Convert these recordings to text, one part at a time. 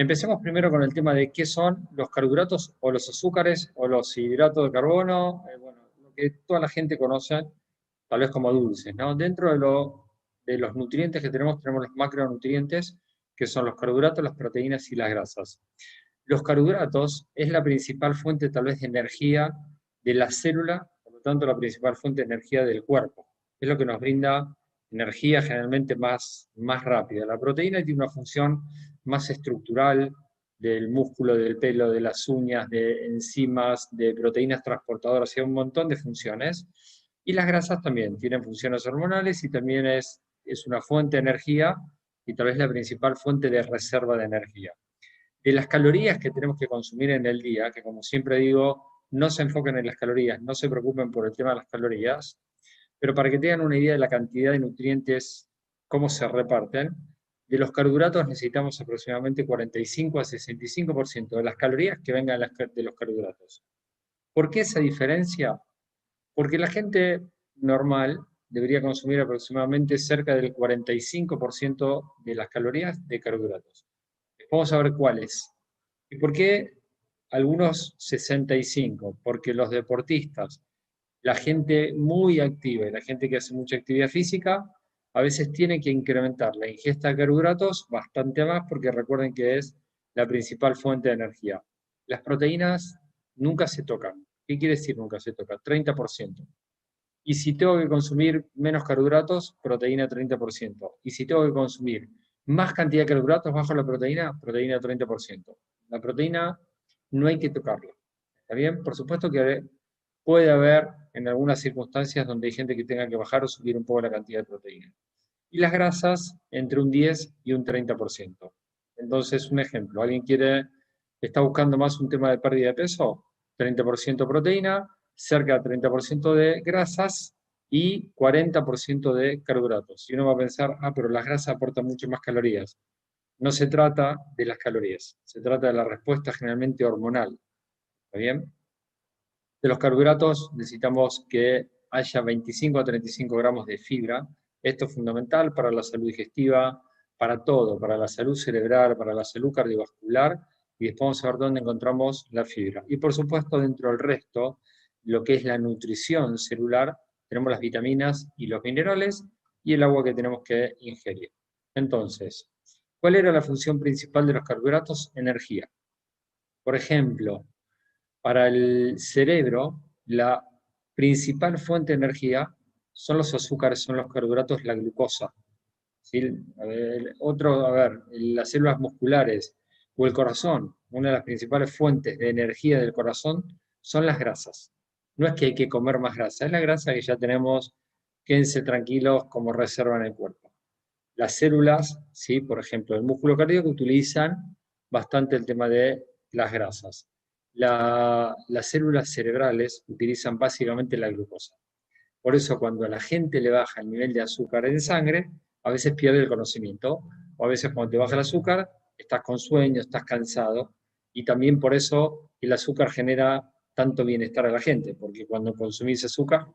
Empecemos primero con el tema de qué son los carbohidratos o los azúcares o los hidratos de carbono, bueno, lo que toda la gente conoce, tal vez como dulces, ¿no? Dentro de los nutrientes que tenemos los macronutrientes, que son los carbohidratos, las proteínas y las grasas. Los carbohidratos es la principal fuente tal vez de energía de la célula, por lo tanto la principal fuente de energía del cuerpo. Es lo que nos brinda energía generalmente más rápida. La proteína tiene una función más estructural del músculo, del pelo, de las uñas, de enzimas, de proteínas transportadoras, y un montón de funciones. Y las grasas también tienen funciones hormonales y también es una fuente de energía y tal vez la principal fuente de reserva de energía. De las calorías que tenemos que consumir en el día, que como siempre digo, no se enfoquen en las calorías, no se preocupen por el tema de las calorías, pero para que tengan una idea de la cantidad de nutrientes, cómo se reparten, de los carbohidratos necesitamos aproximadamente 45 a 65% de las calorías que vengan de los carbohidratos. ¿Por qué esa diferencia? Porque la gente normal debería consumir aproximadamente cerca del 45% de las calorías de carbohidratos. Vamos a ver cuáles. ¿Y por qué algunos 65? Porque los deportistas, la gente muy activa y la gente que hace mucha actividad física, a veces tiene que incrementar la ingesta de carbohidratos bastante más porque recuerden que es la principal fuente de energía. Las proteínas nunca se tocan. ¿Qué quiere decir nunca se toca? 30%. Y si tengo que consumir menos carbohidratos, proteína 30%. Y si tengo que consumir más cantidad de carbohidratos bajo la proteína, proteína 30%. La proteína no hay que tocarla. ¿Está bien? Por supuesto que puede haber en algunas circunstancias donde hay gente que tenga que bajar o subir un poco la cantidad de proteína. Y las grasas entre un 10 y un 30%. Entonces, un ejemplo, está buscando más un tema de pérdida de peso, 30% proteína, cerca del 30% de grasas y 40% de carbohidratos. Y uno va a pensar, pero las grasas aportan mucho más calorías. No se trata de las calorías, se trata de la respuesta generalmente hormonal. ¿Está bien? De los carbohidratos necesitamos que haya 25 a 35 gramos de fibra. Esto es fundamental para la salud digestiva, para todo, para la salud cerebral, para la salud cardiovascular, y después vamos a ver dónde encontramos la fibra. Y por supuesto, dentro del resto, lo que es la nutrición celular, tenemos las vitaminas y los minerales y el agua que tenemos que ingerir. Entonces, ¿cuál era la función principal de los carbohidratos? Energía. Por ejemplo, para el cerebro, la principal fuente de energía son los azúcares, son los carbohidratos, la glucosa. ¿Sí? Las células musculares o el corazón, una de las principales fuentes de energía del corazón son las grasas. No es que hay que comer más grasa, es la grasa que ya tenemos, quédense tranquilos como reserva en el cuerpo. Las células, ¿sí? Por ejemplo, el músculo cardíaco utilizan bastante el tema de las grasas. Las células cerebrales utilizan básicamente la glucosa. Por eso cuando a la gente le baja el nivel de azúcar en sangre, a veces pierde el conocimiento, o a veces cuando te baja el azúcar, estás con sueño, estás cansado, y también por eso el azúcar genera tanto bienestar a la gente, porque cuando consumís azúcar,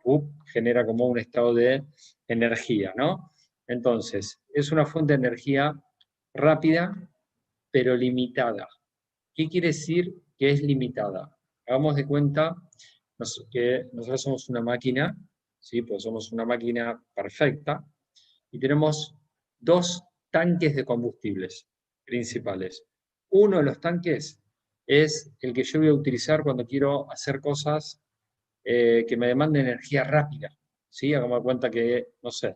genera como un estado de energía, ¿no? Entonces, es una fuente de energía rápida, pero limitada. ¿Qué quiere decir que es limitada? Hagamos de cuenta que nosotros somos una máquina, ¿sí? Pues somos una máquina perfecta y tenemos dos tanques de combustibles principales. Uno de los tanques es el que yo voy a utilizar cuando quiero hacer cosas que me demanden energía rápida, ¿sí? Hagamos de cuenta que, no sé,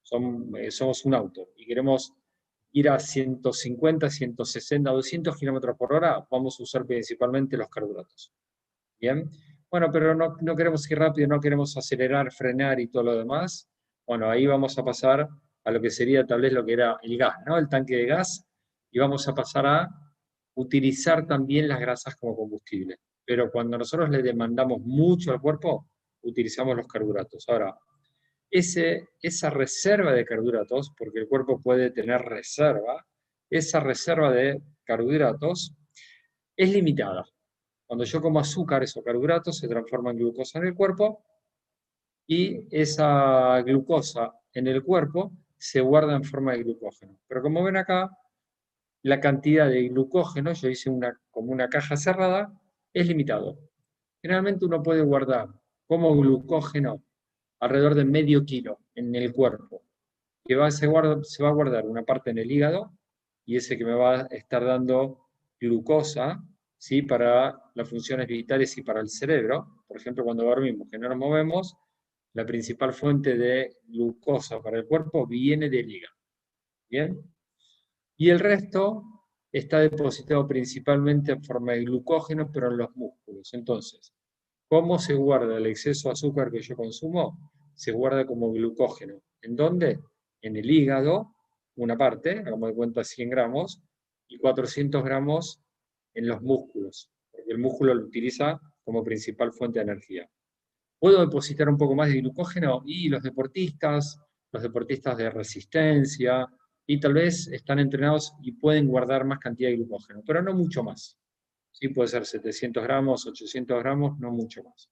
somos un auto y queremos ir a 150, 160, 200 kilómetros por hora, vamos a usar principalmente los carbohidratos. ¿Bien? Bueno, pero no queremos ir rápido, no queremos acelerar, frenar y todo lo demás. Bueno, ahí vamos a pasar a lo que sería tal vez lo que era el gas, ¿no? El tanque de gas, y vamos a pasar a utilizar también las grasas como combustible. Pero cuando nosotros le demandamos mucho al cuerpo, utilizamos los carbohidratos. Ahora, esa reserva de carbohidratos, porque el cuerpo puede tener reserva, esa reserva de carbohidratos es limitada. Cuando yo como azúcares o carbohidratos se transforma en glucosa en el cuerpo y esa glucosa en el cuerpo se guarda en forma de glucógeno. Pero como ven acá, la cantidad de glucógeno, yo hice como una caja cerrada, es limitado. Generalmente uno puede guardar como glucógeno alrededor de medio kilo en el cuerpo, que se va a guardar una parte en el hígado, y ese que me va a estar dando glucosa, ¿sí? Para las funciones vitales y para el cerebro. Por ejemplo, cuando dormimos, que no nos movemos, la principal fuente de glucosa para el cuerpo viene del hígado. ¿Bien? Y el resto está depositado principalmente en forma de glucógeno, pero en los músculos. Entonces, ¿cómo se guarda el exceso de azúcar que yo consumo? Se guarda como glucógeno. ¿En dónde? En el hígado, una parte, hagamos de cuenta 100 gramos, y 400 gramos en los músculos, porque el músculo lo utiliza como principal fuente de energía. ¿Puedo depositar un poco más de glucógeno? Y los deportistas de resistencia, y tal vez están entrenados y pueden guardar más cantidad de glucógeno, pero no mucho más. Sí, puede ser 700 gramos, 800 gramos, no mucho más.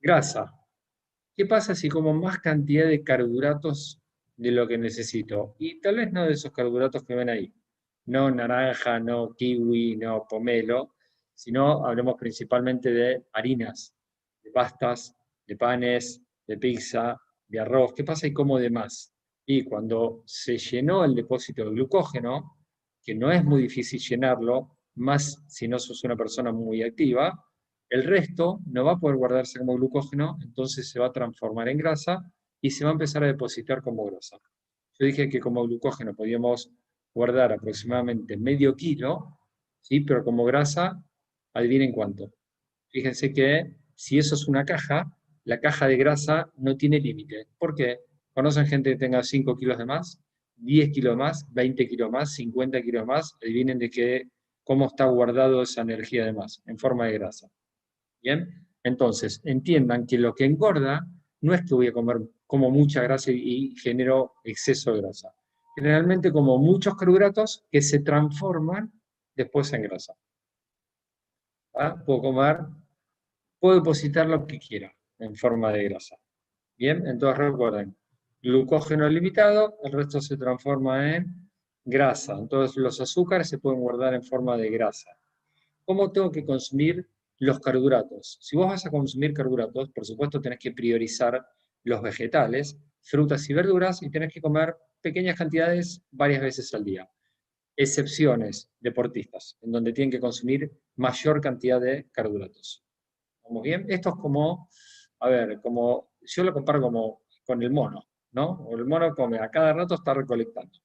Grasa. ¿Qué pasa si como más cantidad de carbohidratos de lo que necesito? Y tal vez no de esos carbohidratos que ven ahí. No naranja, no kiwi, no pomelo, sino hablemos principalmente de harinas, de pastas, de panes, de pizza, de arroz. ¿Qué pasa y como de más? Y cuando se llenó el depósito de glucógeno, que no es muy difícil llenarlo, más si no sos una persona muy activa, el resto no va a poder guardarse como glucógeno, entonces se va a transformar en grasa y se va a empezar a depositar como grasa. Yo dije que como glucógeno podíamos guardar aproximadamente medio kilo, ¿sí? Pero como grasa, adivinen cuánto. Fíjense que si eso es una caja, la caja de grasa no tiene límite. ¿Por qué? ¿Conocen gente que tenga 5 kilos de más, 10 kilos más, 20 kilos más, 50 kilos más? Adivinen de qué, cómo está guardado esa energía de más, en forma de grasa. ¿Bien? Entonces, entiendan que lo que engorda no es que voy a comer como mucha grasa y genero exceso de grasa. Generalmente como muchos carbohidratos que se transforman después en grasa. ¿Ah? Puedo depositar lo que quiera en forma de grasa. Bien, entonces recuerden, glucógeno limitado, el resto se transforma en grasa. Entonces los azúcares se pueden guardar en forma de grasa. ¿Cómo tengo que consumir los carbohidratos? Si vos vas a consumir carbohidratos, por supuesto tenés que priorizar los vegetales, frutas y verduras, y tenés que comer pequeñas cantidades varias veces al día. Excepciones, deportistas, en donde tienen que consumir mayor cantidad de carbohidratos. ¿Vamos bien? Esto es como, a ver, como, yo lo comparo como con el mono, ¿no? O el mono come, a cada rato está recolectando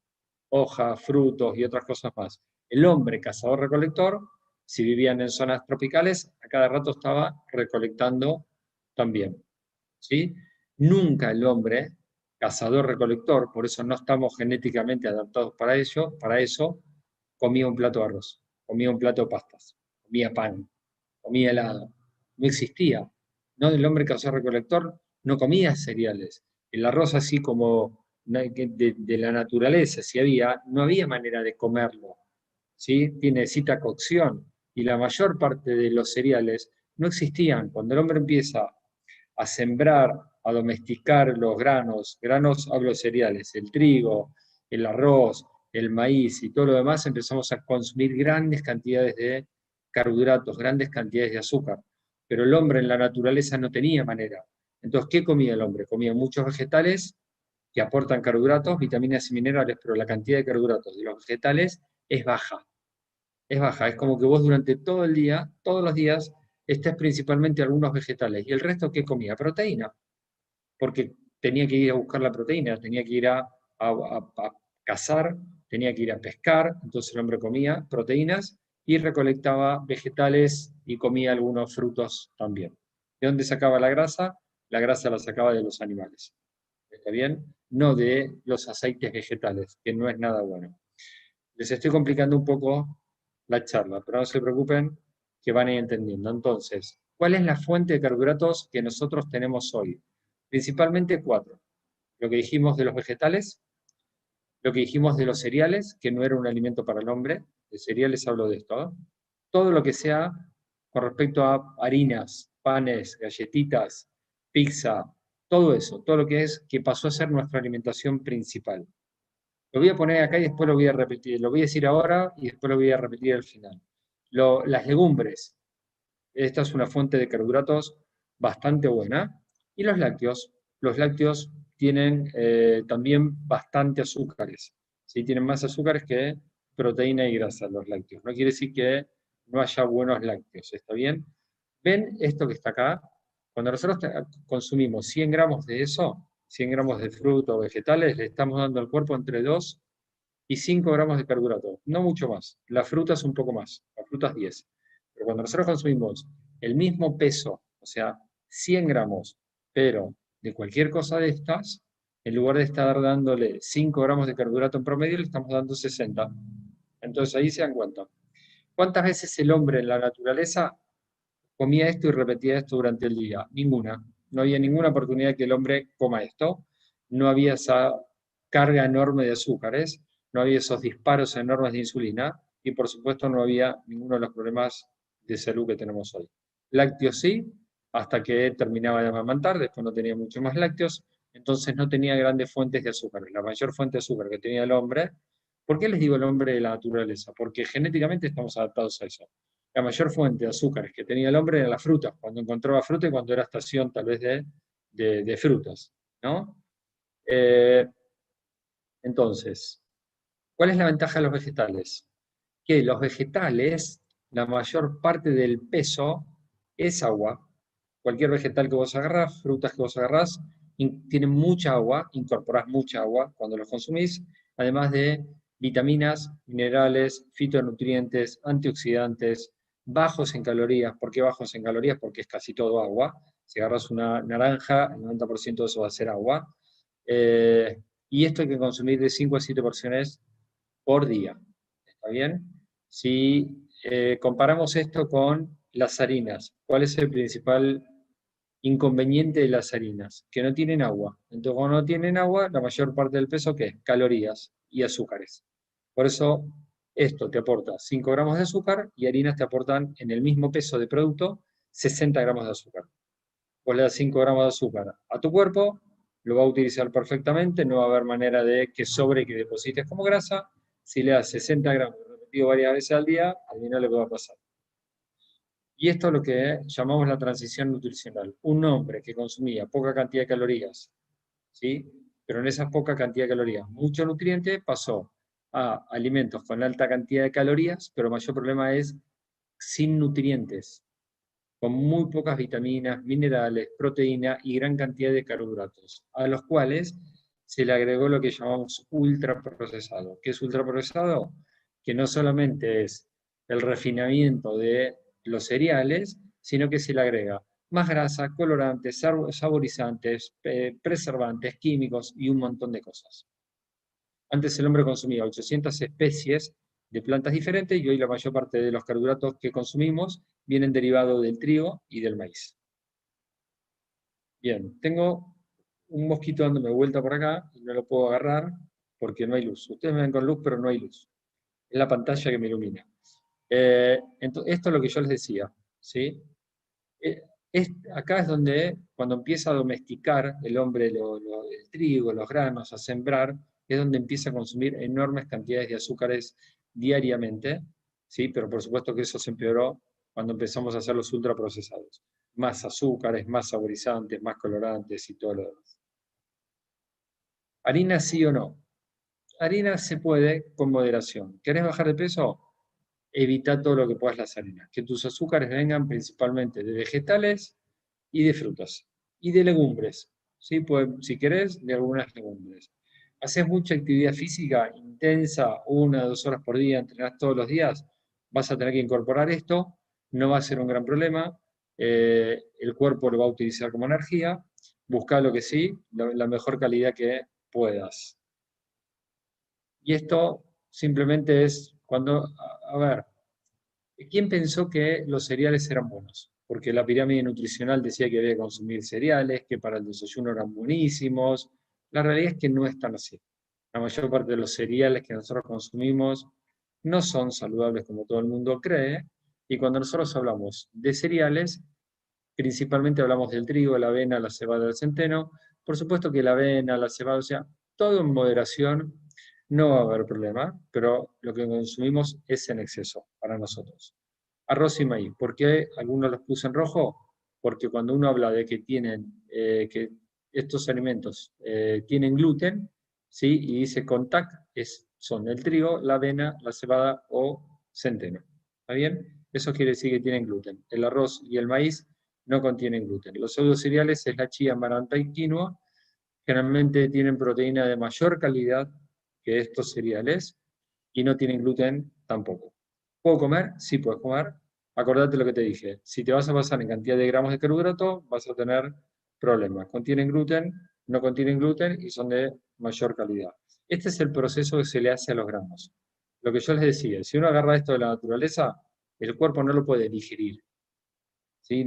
hojas, frutos y otras cosas más. El hombre cazador-recolector, si vivían en zonas tropicales, a cada rato estaba recolectando también. ¿Sí? Nunca el hombre cazador-recolector, por eso no estamos genéticamente adaptados para eso, comía un plato de arroz, comía un plato de pastas, comía pan, comía helado. No existía. ¿No? El hombre cazador-recolector no comía cereales. El arroz así como de la naturaleza, si había, no había manera de comerlo. ¿Sí? Necesita cocción. Y la mayor parte de los cereales no existían. Cuando el hombre empieza a sembrar, a domesticar los granos hablo de cereales, el trigo, el arroz, el maíz y todo lo demás, empezamos a consumir grandes cantidades de carbohidratos, grandes cantidades de azúcar. Pero el hombre en la naturaleza no tenía manera. Entonces, ¿qué comía el hombre? Comía muchos vegetales que aportan carbohidratos, vitaminas y minerales, pero la cantidad de carbohidratos de los vegetales es baja. Es baja, es como que vos durante todo el día, todos los días, estés principalmente algunos vegetales. ¿Y el resto qué comía? Proteína, porque tenía que ir a buscar la proteína, tenía que ir a cazar, tenía que ir a pescar, entonces el hombre comía proteínas y recolectaba vegetales y comía algunos frutos también. ¿De dónde sacaba la grasa? La grasa la sacaba de los animales. ¿Está bien? No de los aceites vegetales, que no es nada bueno. Les estoy complicando un poco la charla, pero no se preocupen que van a ir entendiendo. Entonces, ¿cuál es la fuente de carbohidratos que nosotros tenemos hoy? Principalmente 4. Lo que dijimos de los vegetales, lo que dijimos de los cereales, que no era un alimento para el hombre, de cereales hablo de esto, ¿no? Todo lo que sea con respecto a harinas, panes, galletitas, pizza, todo eso, todo lo que es que pasó a ser nuestra alimentación principal. Lo voy a poner acá y después lo voy a repetir. Lo voy a decir ahora y después lo voy a repetir al final. Las legumbres. Esta es una fuente de carbohidratos bastante buena. Y los lácteos. Los lácteos tienen también bastante azúcares. ¿Sí? Tienen más azúcares que proteína y grasa los lácteos. No quiere decir que no haya buenos lácteos. ¿Está bien? ¿Ven esto que está acá? Cuando nosotros consumimos 100 gramos de eso, 100 gramos de fruta o vegetales, le estamos dando al cuerpo entre 2 y 5 gramos de carbohidrato, no mucho más. La fruta es un poco más, la fruta es 10. Pero cuando nosotros consumimos el mismo peso, o sea, 100 gramos, pero de cualquier cosa de estas, en lugar de estar dándole 5 gramos de carbohidrato en promedio, le estamos dando 60. Entonces ahí se dan cuenta. ¿Cuántas veces el hombre en la naturaleza comía esto y repetía esto durante el día? Ninguna. No había ninguna oportunidad que el hombre coma esto. No había esa carga enorme de azúcares, no había esos disparos enormes de insulina y por supuesto no había ninguno de los problemas de salud que tenemos hoy. Lácteos sí, hasta que terminaba de amamantar, después no tenía mucho más lácteos, entonces no tenía grandes fuentes de azúcar. La mayor fuente de azúcar que tenía el hombre, ¿por qué les digo el hombre de la naturaleza? Porque genéticamente estamos adaptados a eso. La mayor fuente de azúcares que tenía el hombre era la fruta, cuando encontraba fruta y cuando era estación tal vez de frutas, ¿no? Entonces, ¿cuál es la ventaja de los vegetales? Que los vegetales, la mayor parte del peso es agua. Cualquier vegetal que vos agarrás, frutas que vos agarrás, tienen mucha agua, incorporás mucha agua cuando los consumís, además de vitaminas, minerales, fitonutrientes, antioxidantes, bajos en calorías. ¿Por qué bajos en calorías? Porque es casi todo agua. Si agarras una naranja, el 90% de eso va a ser agua. Y esto hay que consumir de 5 a 7 porciones por día. ¿Está bien? Si comparamos esto con las harinas, ¿cuál es el principal inconveniente de las harinas? Que no tienen agua. Entonces, cuando no tienen agua, la mayor parte del peso, ¿qué es? Calorías y azúcares. Por eso, esto te aporta 5 gramos de azúcar y harinas te aportan en el mismo peso de producto 60 gramos de azúcar. Vos le das 5 gramos de azúcar a tu cuerpo, lo va a utilizar perfectamente, no va a haber manera de que sobre y que deposites como grasa. Si le das 60 gramos repetido varias veces al día, al final le va a pasar. Y esto es lo que llamamos la transición nutricional. Un hombre que consumía poca cantidad de calorías, ¿sí? Pero en esa poca cantidad de calorías, mucho nutriente, pasó a alimentos con alta cantidad de calorías, pero el mayor problema es sin nutrientes, con muy pocas vitaminas, minerales, proteína y gran cantidad de carbohidratos, a los cuales se le agregó lo que llamamos ultraprocesado. ¿Qué es ultraprocesado? Que no solamente es el refinamiento de los cereales, sino que se le agrega más grasa, colorantes, saborizantes, preservantes, químicos y un montón de cosas. Antes el hombre consumía 800 especies de plantas diferentes y hoy la mayor parte de los carbohidratos que consumimos vienen derivados del trigo y del maíz. Bien, tengo un mosquito dándome vuelta por acá y no lo puedo agarrar porque no hay luz. Ustedes me ven con luz, pero no hay luz. Es la pantalla que me ilumina. Esto es lo que yo les decía, ¿sí? Acá es donde, cuando empieza a domesticar el hombre el trigo, los granos, a sembrar, es donde empieza a consumir enormes cantidades de azúcares diariamente, ¿sí? Pero por supuesto que eso se empeoró cuando empezamos a hacer los ultraprocesados. Más azúcares, más saborizantes, más colorantes y todo lo demás. ¿Harina sí o no? Harina se puede con moderación. ¿Querés bajar de peso? Evita todo lo que puedas las harinas. Que tus azúcares vengan principalmente de vegetales y de frutas. Y de legumbres. ¿Sí? Pues, si querés, de algunas legumbres. Haces mucha actividad física intensa, 1 o 2 horas por día, entrenás todos los días, vas a tener que incorporar esto, no va a ser un gran problema, el cuerpo lo va a utilizar como energía, busca lo que sí, la mejor calidad que puedas. Y esto simplemente es cuando, a ver, ¿quién pensó que los cereales eran buenos? Porque la pirámide nutricional decía que había que consumir cereales, que para el desayuno eran buenísimos. La realidad es que no es tan así. La mayor parte de los cereales que nosotros consumimos no son saludables como todo el mundo cree. Y cuando nosotros hablamos de cereales, principalmente hablamos del trigo, la avena, la cebada, el centeno. Por supuesto que la avena, la cebada, o sea, todo en moderación. no va a haber problema, pero lo que consumimos es en exceso para nosotros. Arroz y maíz. ¿Por qué algunos los puse en rojo? Porque cuando uno habla de que tienen, que estos alimentos tienen gluten, ¿sí? Y dice contact, son el trigo, la avena, la cebada o centeno. ¿Está bien? Eso quiere decir que tienen gluten. El arroz y el maíz no contienen gluten. Los pseudocereales es la chía, amaranto y quinoa. Generalmente tienen proteína de mayor calidad que estos cereales y no tienen gluten tampoco. ¿Puedo comer? Sí puedes comer. Acordate lo que te dije. Si te vas a basar en cantidad de gramos de carbohidrato, vas a tener problemas. Contienen gluten, no contienen gluten y son de mayor calidad. Este es el proceso que se le hace a los granos. Lo que yo les decía, si uno agarra esto de la naturaleza, el cuerpo no lo puede digerir. ¿Sí?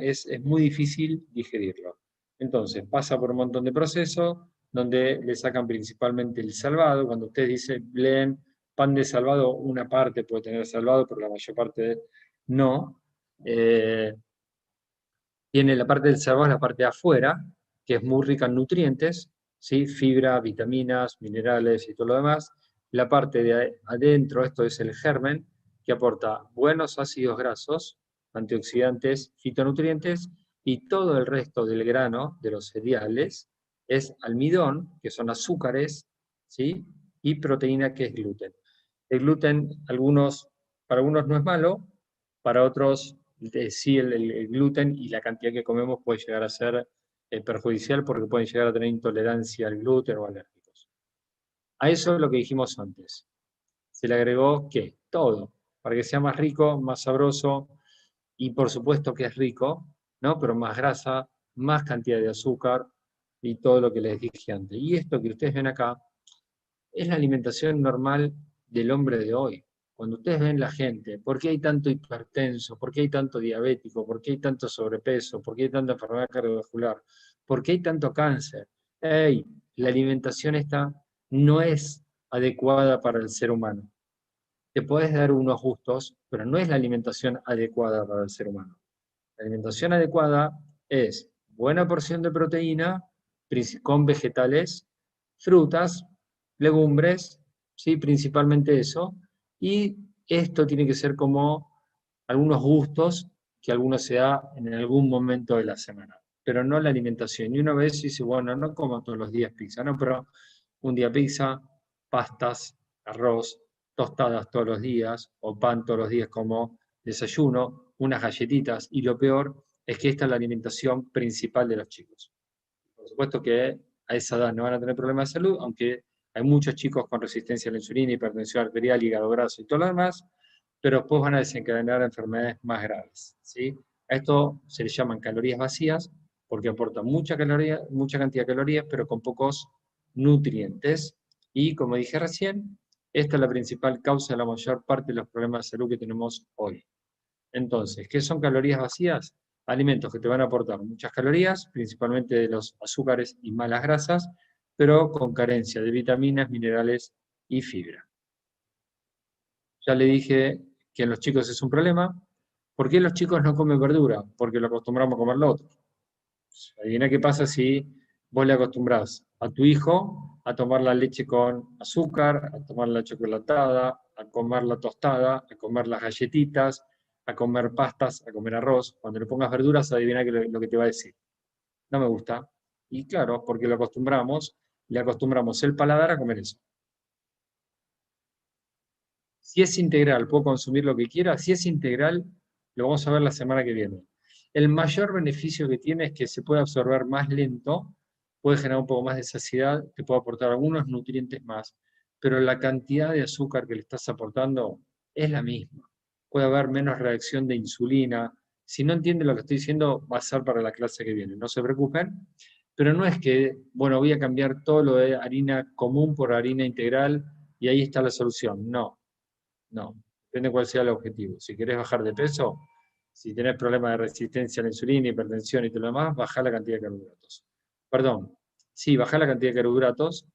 Es muy difícil digerirlo. Entonces, pasa por un montón de procesos donde le sacan principalmente el salvado. Cuando usted dice, leen pan de salvado, una parte puede tener salvado, pero la mayor parte no. Tiene la parte del salvado, la parte de afuera, que es muy rica en nutrientes, ¿sí? Fibra, vitaminas, minerales y todo lo demás. La parte de adentro, esto es el germen, que aporta buenos ácidos grasos, antioxidantes, fitonutrientes, y todo el resto del grano, de los cereales, es almidón, que son azúcares, ¿sí? Y proteína, que es gluten. El gluten, para algunos no es malo, para otros sí el gluten y la cantidad que comemos puede llegar a ser perjudicial porque pueden llegar a tener intolerancia al gluten o alérgicos. A eso es lo que dijimos antes. Se le agregó, ¿qué? Todo, para que sea más rico, más sabroso, y por supuesto que es rico, ¿no? Pero más grasa, más cantidad de azúcar y todo lo que les dije antes. Y esto que ustedes ven acá es la alimentación normal del hombre de hoy. Cuando ustedes ven la gente, ¿por qué hay tanto hipertenso? ¿Por qué hay tanto diabético? ¿Por qué hay tanto sobrepeso? ¿Por qué hay tanta enfermedad cardiovascular? ¿Por qué hay tanto cáncer? ¡Ey! La alimentación esta no es adecuada para el ser humano. Te puedes dar unos gustos, pero no es la alimentación adecuada para el ser humano. La alimentación adecuada es buena porción de proteína con vegetales, frutas, legumbres, ¿sí? Principalmente eso. Y esto tiene que ser como algunos gustos que alguno se da en algún momento de la semana, pero no la alimentación. Y una vez dice, bueno, no como todos los días pizza, no, pero un día pizza, pastas, arroz, tostadas todos los días, o pan todos los días como desayuno, unas galletitas, y lo peor es que esta es la alimentación principal de los chicos. Por supuesto que a esa edad no van a tener problemas de salud, aunque hay muchos chicos con resistencia a la insulina, hipertensión arterial, hígado graso y todo lo demás, pero después van a desencadenar enfermedades más graves, ¿sí? A esto se le llaman calorías vacías, porque aportan mucha caloría, mucha cantidad de calorías, pero con pocos nutrientes. Y como dije recién, esta es la principal causa de la mayor parte de los problemas de salud que tenemos hoy. Entonces, ¿qué son calorías vacías? Alimentos que te van a aportar muchas calorías, principalmente de los azúcares y malas grasas, pero con carencia de vitaminas, minerales y fibra. Ya le dije que en los chicos es un problema. ¿Por qué los chicos no comen verdura? Porque lo acostumbramos a comer lo otro. Adivina qué pasa si vos le acostumbrás a tu hijo a tomar la leche con azúcar, a tomar la chocolatada, a comer la tostada, a comer las galletitas, a comer pastas, a comer arroz. Cuando le pongas verduras, adivina lo que te va a decir. No me gusta. Y claro, porque le acostumbramos el paladar a comer eso. Si es integral, puedo consumir lo que quiera. Si es integral, lo vamos a ver la semana que viene. El mayor beneficio que tiene es que se puede absorber más lento, puede generar un poco más de saciedad, te puede aportar algunos nutrientes más, pero la cantidad de azúcar que le estás aportando es la misma. Puede haber menos reacción de insulina. Si no entienden lo que estoy diciendo, va a ser para la clase que viene. No se preocupen, pero no es que, bueno, voy a cambiar todo lo de harina común por harina integral y ahí está la solución. No, no, depende cuál sea el objetivo. Si querés bajar de peso, si tenés problemas de resistencia a la insulina, hipertensión y todo lo demás, baja la cantidad de carbohidratos. Perdón, sí, baja la cantidad de carbohidratos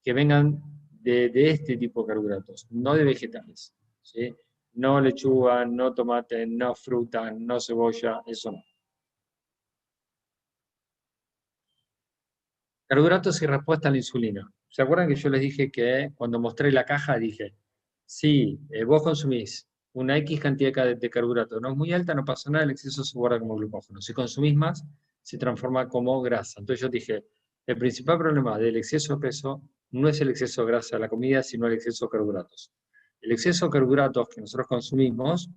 que vengan de este tipo de carbohidratos, no de vegetales. ¿Sí? No lechuga, no tomate, no fruta, no cebolla, eso no. Carbohidratos y respuesta a la insulina. ¿Se acuerdan que yo les dije que cuando mostré la caja dije, sí, vos consumís una X cantidad de carbohidratos, no es muy alta, no pasa nada, el exceso se guarda como glucógeno. Si consumís más, se transforma como grasa. Entonces yo dije, el principal problema del exceso de peso no es el exceso de grasa de la comida, sino el exceso de carbohidratos. El exceso de carbohidratos que nosotros consumimos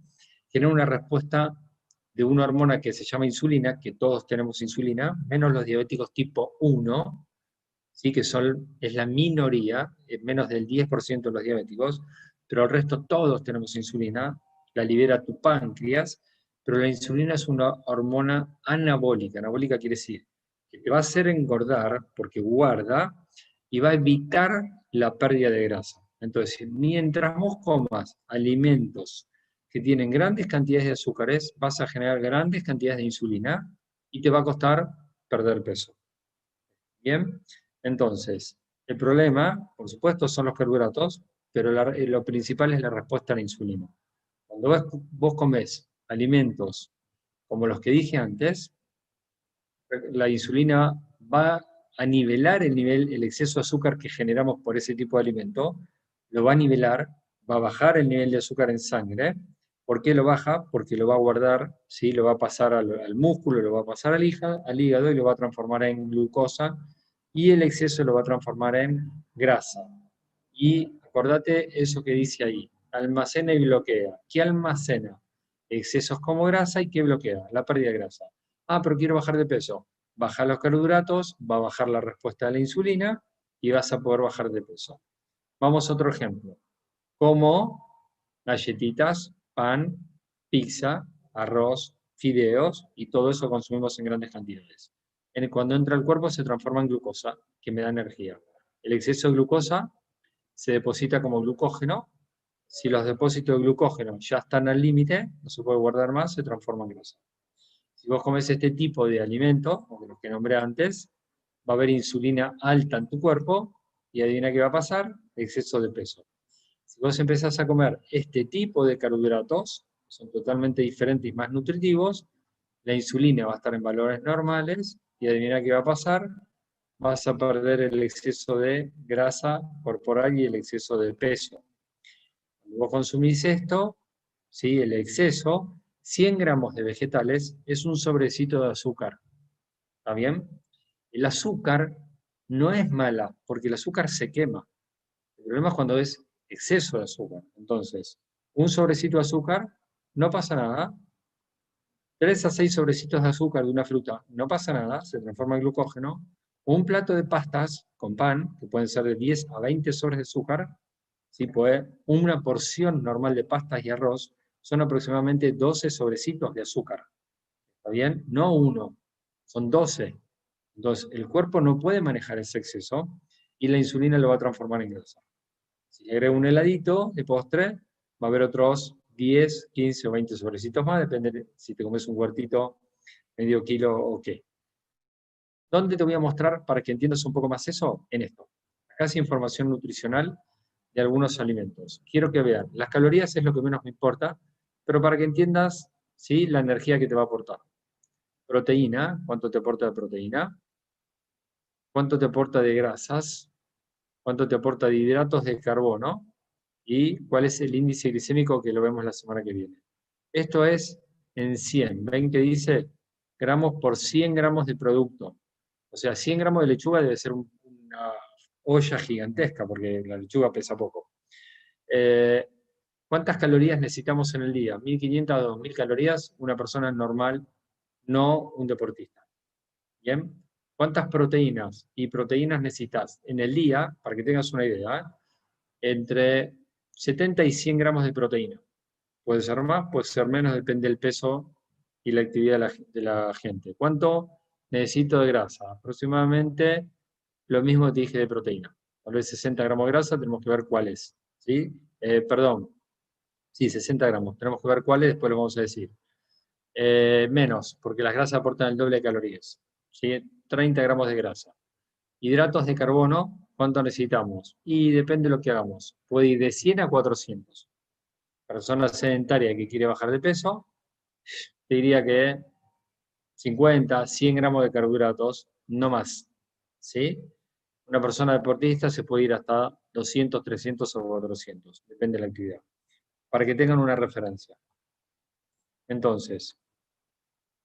genera una respuesta de una hormona que se llama insulina, que todos tenemos insulina, menos los diabéticos tipo 1, ¿sí? Que es la minoría, menos del 10% de los diabéticos, pero el resto todos tenemos insulina, la libera tu páncreas, pero la insulina es una hormona anabólica. Anabólica quiere decir que te va a hacer engordar porque guarda y va a evitar la pérdida de grasa. Entonces, mientras vos comas alimentos que tienen grandes cantidades de azúcares, vas a generar grandes cantidades de insulina y te va a costar perder peso. Bien, entonces, el problema, por supuesto, son los carbohidratos, pero lo principal es la respuesta a la insulina. Cuando vos comés alimentos como los que dije antes, la insulina va a nivelar el exceso de azúcar que generamos por ese tipo de alimento, lo va a nivelar, va a bajar el nivel de azúcar en sangre. ¿Por qué lo baja? Porque lo va a guardar, ¿sí? Lo va a pasar al músculo, lo va a pasar al hígado y lo va a transformar en glucosa, y el exceso lo va a transformar en grasa. Y acordate eso que dice ahí, almacena y bloquea. ¿Qué almacena? Excesos como grasa, y ¿qué bloquea? La pérdida de grasa. Ah, pero quiero bajar de peso. Baja los carbohidratos, va a bajar la respuesta de la insulina y vas a poder bajar de peso. Vamos a otro ejemplo. Como galletitas, pan, pizza, arroz, fideos, y todo eso consumimos en grandes cantidades. Cuando entra al cuerpo se transforma en glucosa, que me da energía. El exceso de glucosa se deposita como glucógeno. Si los depósitos de glucógeno ya están al límite, no se puede guardar más, se transforma en grasa. Si vos comes este tipo de alimentos, como los que nombré antes, va a haber insulina alta en tu cuerpo, y adivina qué va a pasar, exceso de peso. Si vos empezás a comer este tipo de carbohidratos, son totalmente diferentes y más nutritivos, la insulina va a estar en valores normales, y adivina qué va a pasar, vas a perder el exceso de grasa corporal y el exceso de peso. Cuando vos consumís esto, ¿sí? El exceso, 100 gramos de vegetales es un sobrecito de azúcar. ¿Está bien? El azúcar no es mala, porque el azúcar se quema. El problema es cuando es exceso de azúcar. Entonces, un sobrecito de azúcar, no pasa nada. 3 a 6 sobrecitos de azúcar de una fruta, no pasa nada, se transforma en glucógeno. Un plato de pastas con pan, que pueden ser de 10 a 20 sobres de azúcar, ¿sí? Una porción normal de pastas y arroz son aproximadamente 12 sobrecitos de azúcar. ¿Está bien? No uno, son 12. Entonces, el cuerpo no puede manejar ese exceso y la insulina lo va a transformar en grasa. Si le agrego un heladito de postre, va a haber otros 10, 15 o 20 sobrecitos más, depende de si te comes un huertito medio kilo o qué. ¿Dónde te voy a mostrar para que entiendas un poco más eso? En esto. Acá es información nutricional de algunos alimentos. Quiero que vean, las calorías es lo que menos me importa, pero para que entiendas, ¿sí?, la energía que te va a aportar. Proteína, ¿cuánto te aporta de proteína? ¿Cuánto te aporta de grasas? ¿Cuánto te aporta de hidratos de carbono? ¿Y cuál es el índice glicémico, que lo vemos la semana que viene? Esto es en 100. ¿Ven que dice gramos por 100 gramos de producto? O sea, 100 gramos de lechuga debe ser una olla gigantesca, porque la lechuga pesa poco. ¿Cuántas calorías necesitamos en el día? 1.500 a 2.000 calorías, una persona normal, no un deportista. ¿Bien? ¿Cuántas proteínas y proteínas necesitas en el día, para que tengas una idea? Entre 70 y 100 gramos de proteína. Puede ser más, puede ser menos, depende del peso y la actividad de la gente. ¿Cuánto necesito de grasa? Aproximadamente lo mismo que te dije de proteína. Tal vez 60 gramos de grasa, tenemos que ver cuál es. ¿Sí? Perdón. Sí, 60 gramos. Tenemos que ver cuál es, después lo vamos a decir. Menos, porque las grasas aportan el doble de calorías. ¿Sí? 30 gramos de grasa. Hidratos de carbono, ¿cuánto necesitamos? Y depende de lo que hagamos. Puede ir de 100 a 400. Persona sedentaria que quiere bajar de peso, te diría que 50, 100 gramos de carbohidratos, no más. ¿Sí? Una persona deportista se puede ir hasta 200, 300 o 400, depende de la actividad, para que tengan una referencia. Entonces,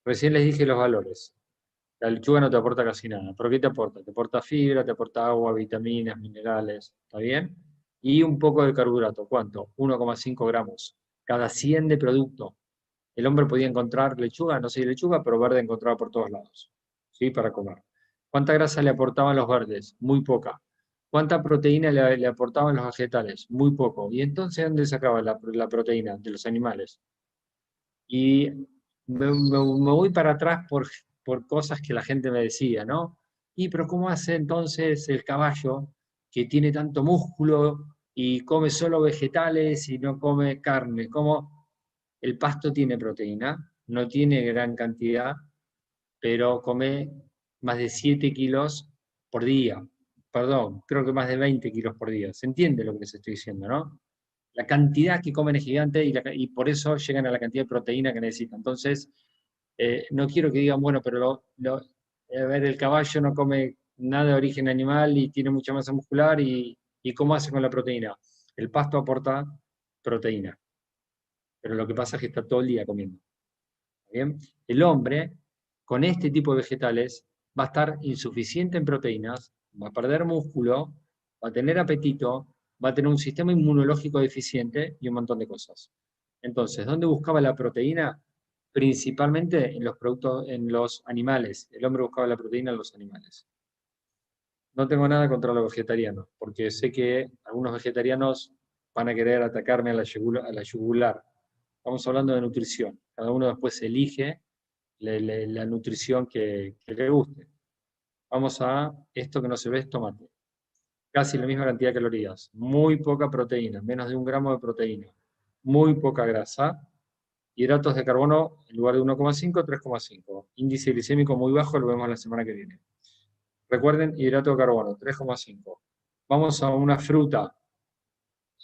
recién les dije los valores. La lechuga no te aporta casi nada. ¿Pero qué te aporta? Te aporta fibra, te aporta agua, vitaminas, minerales, ¿está bien? Y un poco de carbohidrato. ¿Cuánto? 1,5 gramos. Cada 100 de producto. El hombre podía encontrar lechuga, no sé si lechuga, pero verde encontraba por todos lados. ¿Sí? Para comer. ¿Cuánta grasa le aportaban los verdes? Muy poca. ¿Cuánta proteína le aportaban los vegetales? Muy poco. ¿Y entonces dónde sacaba la proteína? De los animales. Y me voy para atrás por cosas que la gente me decía, ¿no? Y pero ¿cómo hace entonces el caballo que tiene tanto músculo y come solo vegetales y no come carne? ¿Cómo el pasto tiene proteína? No tiene gran cantidad, pero come más de 7 kilos por día. Perdón, creo que más de 20 kilos por día. ¿Se entiende lo que les estoy diciendo, no? La cantidad que comen es gigante y por eso llegan a la cantidad de proteína que necesitan. Entonces, no quiero que digan, bueno, pero a ver, el caballo no come nada de origen animal y tiene mucha masa muscular y ¿cómo hace con la proteína? El pasto aporta proteína, pero lo que pasa es que está todo el día comiendo. ¿Bien? El hombre, con este tipo de vegetales, va a estar insuficiente en proteínas, va a perder músculo, va a tener apetito, va a tener un sistema inmunológico deficiente y un montón de cosas. Entonces, ¿dónde buscaba la proteína? Principalmente en los productos, en los animales. El hombre buscaba la proteína en los animales. No tengo nada contra los vegetarianos, porque sé que algunos vegetarianos van a querer atacarme a la yugular. Estamos hablando de nutrición. Cada uno después elige la nutrición que le guste. Vamos a esto que no se ve, es tomate. Casi la misma cantidad de calorías, muy poca proteína, menos de 1 gramo de proteína, muy poca grasa, hidratos de carbono en lugar de 1,5, 3,5. Índice glicémico muy bajo, lo vemos la semana que viene. Recuerden, hidrato de carbono, 3,5. Vamos a una fruta,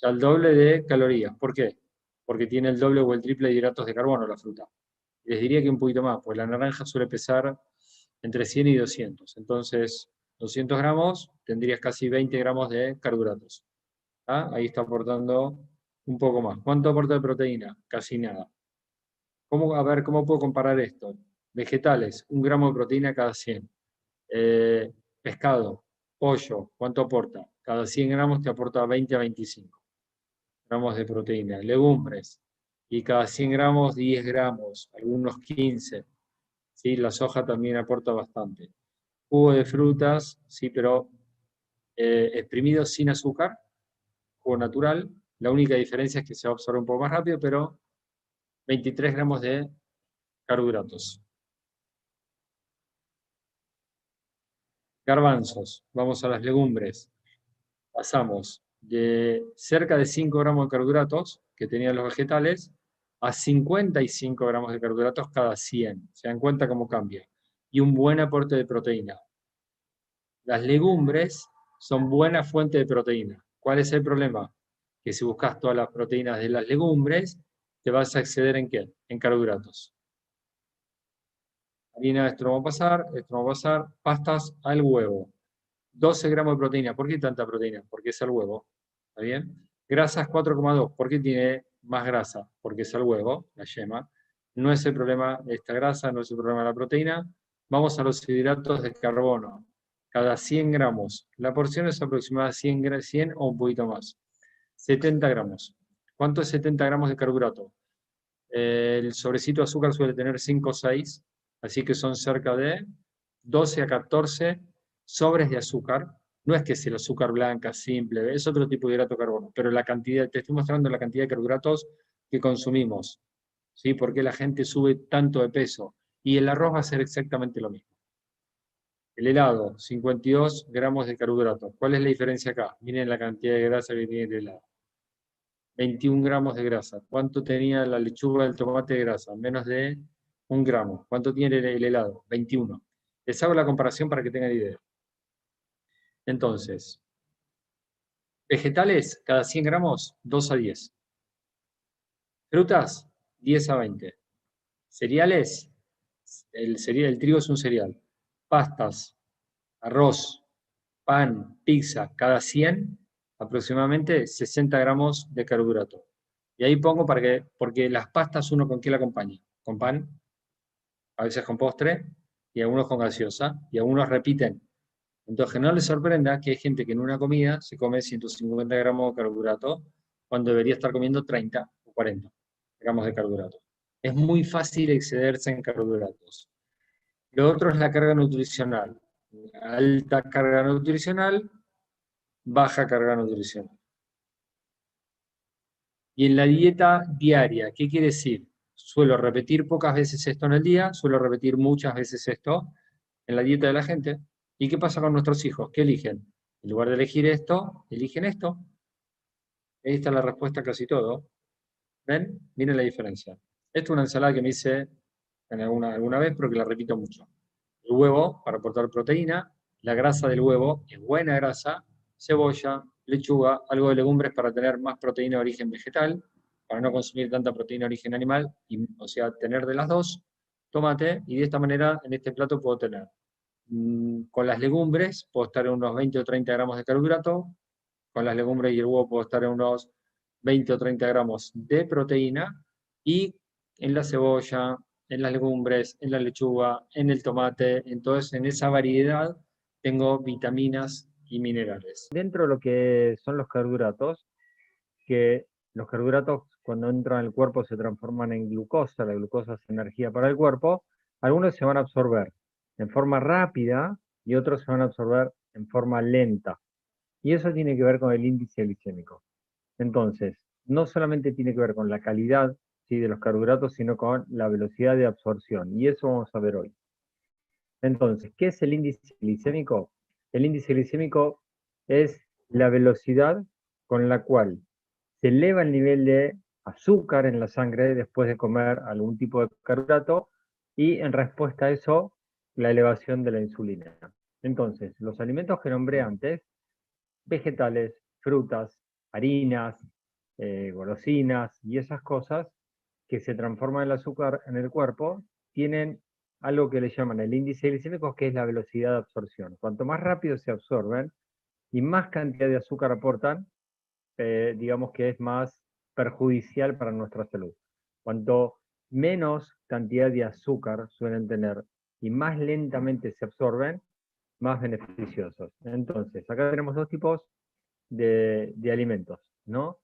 al doble de calorías. ¿Por qué? Porque tiene el doble o el triple de hidratos de carbono la fruta. Les diría que un poquito más, pues la naranja suele pesar entre 100 y 200. Entonces, 200 gramos, tendrías casi 20 gramos de carbohidratos. ¿Ah? Ahí está aportando un poco más. ¿Cuánto aporta de proteína? Casi nada. A ver, ¿cómo puedo comparar esto? Vegetales, 1 gramo de proteína cada 100. Pescado, pollo, ¿cuánto aporta? Cada 100 gramos te aporta 20 a 25 gramos de proteína. Legumbres, y cada 100 gramos, 10 gramos, algunos 15. ¿Sí? La soja también aporta bastante. Jugo de frutas, sí, pero exprimido sin azúcar, jugo natural. La única diferencia es que se va a absorber un poco más rápido, pero 23 gramos de carbohidratos. Garbanzos, vamos a las legumbres. Pasamos de cerca de 5 gramos de carbohidratos que tenían los vegetales a 55 gramos de carbohidratos cada 100. ¿Se dan cuenta cómo cambia? Y un buen aporte de proteína. Las legumbres son buena fuente de proteína. ¿Cuál es el problema? Que si buscas todas las proteínas de las legumbres, te vas a exceder ¿en qué? En carbohidratos. Harina, esto no va a pasar, esto no va a pasar. Pastas al huevo. 12 gramos de proteína. ¿Por qué tanta proteína? Porque es al huevo. ¿Está bien? Grasas 4,2. ¿Por qué tiene más grasa? Porque es al huevo, la yema. No es el problema de esta grasa, no es el problema de la proteína. Vamos a los hidratos de carbono. Cada 100 gramos. La porción es aproximada a 100 o un poquito más. 70 gramos. ¿Cuánto es 70 gramos de carbohidrato? El sobrecito de azúcar suele tener 5 o 6, así que son cerca de 12 a 14 sobres de azúcar. No es que sea el azúcar blanca, simple, es otro tipo de hidrato de carbono, pero la cantidad, te estoy mostrando la cantidad de carbohidratos que consumimos, ¿sí? Porque la gente sube tanto de peso. Y el arroz va a ser exactamente lo mismo. El helado, 52 gramos de carbohidratos. ¿Cuál es la diferencia acá? Miren la cantidad de grasa que tiene el helado. 21 gramos de grasa. ¿Cuánto tenía la lechuga, el tomate de grasa? Menos de 1 gramo. ¿Cuánto tiene el helado? 21. Les hago la comparación para que tengan idea. Entonces, vegetales, cada 100 gramos, 2 a 10. Frutas, 10 a 20. Cereales, el trigo es un cereal. Pastas, arroz, pan, pizza, cada 100, aproximadamente 60 gramos de carbohidrato. Y ahí pongo porque las pastas uno con qué la acompaña, con pan, a veces con postre, y algunos con gaseosa, y algunos repiten. Entonces, que no les sorprenda que hay gente que en una comida se come 150 gramos de carbohidrato cuando debería estar comiendo 30 o 40 gramos de carbohidrato. Es muy fácil excederse en carbohidratos. Lo otro es la carga nutricional. Alta carga nutricional, baja carga nutricional. Y en la dieta diaria, ¿qué quiere decir? Suelo repetir pocas veces esto en el día, suelo repetir muchas veces esto en la dieta de la gente. ¿Y qué pasa con nuestros hijos? ¿Qué eligen? En lugar de elegir esto, eligen esto. Ahí está la respuesta a casi todo. ¿Ven? Miren la diferencia. Esto es una ensalada que me hice alguna vez, pero que la repito mucho. El huevo para aportar proteína, la grasa del huevo es buena grasa, cebolla, lechuga, algo de legumbres para tener más proteína de origen vegetal, para no consumir tanta proteína de origen animal, o sea, tener de las dos, tomate, y de esta manera en este plato puedo tener, con las legumbres, puedo estar en unos 20 o 30 gramos de carbohidrato, con las legumbres y el huevo puedo estar en unos 20 o 30 gramos de proteína, y en la cebolla, en las legumbres, en la lechuga, en el tomate, entonces en esa variedad tengo vitaminas y minerales. Dentro de lo que son los carbohidratos, que los carbohidratos cuando entran al cuerpo se transforman en glucosa, la glucosa es energía para el cuerpo, algunos se van a absorber en forma rápida y otros se van a absorber en forma lenta. Y eso tiene que ver con el índice glicémico. Entonces, no solamente tiene que ver con la calidad, ¿sí?, de los carbohidratos, sino con la velocidad de absorción. Y eso vamos a ver hoy. Entonces, ¿qué es el índice glicémico? El índice glicémico es la velocidad con la cual se eleva el nivel de azúcar en la sangre después de comer algún tipo de carbohidrato y en respuesta a eso, la elevación de la insulina. Entonces, los alimentos que nombré antes, vegetales, frutas, harinas, golosinas y esas cosas que se transforman el azúcar en el cuerpo, tienen algo que le llaman el índice glicémico, que es la velocidad de absorción. Cuanto más rápido se absorben y más cantidad de azúcar aportan, digamos que es más perjudicial para nuestra salud. Cuanto menos cantidad de azúcar suelen tener y más lentamente se absorben, más beneficiosos. Entonces, acá tenemos dos tipos de alimentos, ¿no?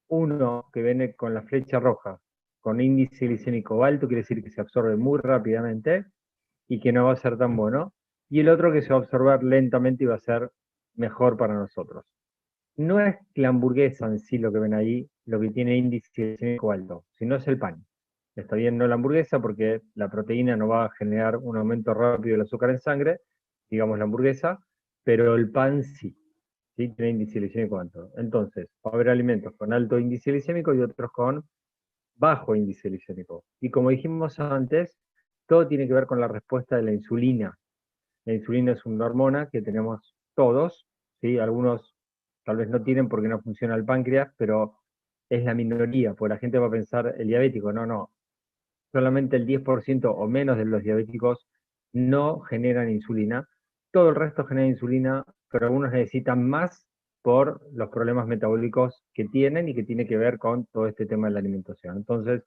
Uno que viene con la flecha roja, con índice glicémico alto, quiere decir que se absorbe muy rápidamente y que no va a ser tan bueno. Y el otro que se va a absorber lentamente y va a ser mejor para nosotros. No es la hamburguesa en sí lo que ven ahí, lo que tiene índice glicémico alto, sino es el pan. Está bien, no la hamburguesa, porque la proteína no va a generar un aumento rápido del azúcar en sangre, digamos la hamburguesa, pero el pan sí, ¿sí? Tiene índice glicémico alto. Entonces, va a haber alimentos con alto índice glicémico y otros con bajo índice glicémico. Y como dijimos antes, todo tiene que ver con la respuesta de la insulina. La insulina es una hormona que tenemos todos, ¿sí? Algunos tal vez no tienen porque no funciona el páncreas, pero es la minoría, porque la gente va a pensar el diabético, no, no. Solamente el 10% o menos de los diabéticos no generan insulina. Todo el resto genera insulina, pero algunos necesitan más por los problemas metabólicos que tienen y que tiene que ver con todo este tema de la alimentación. Entonces,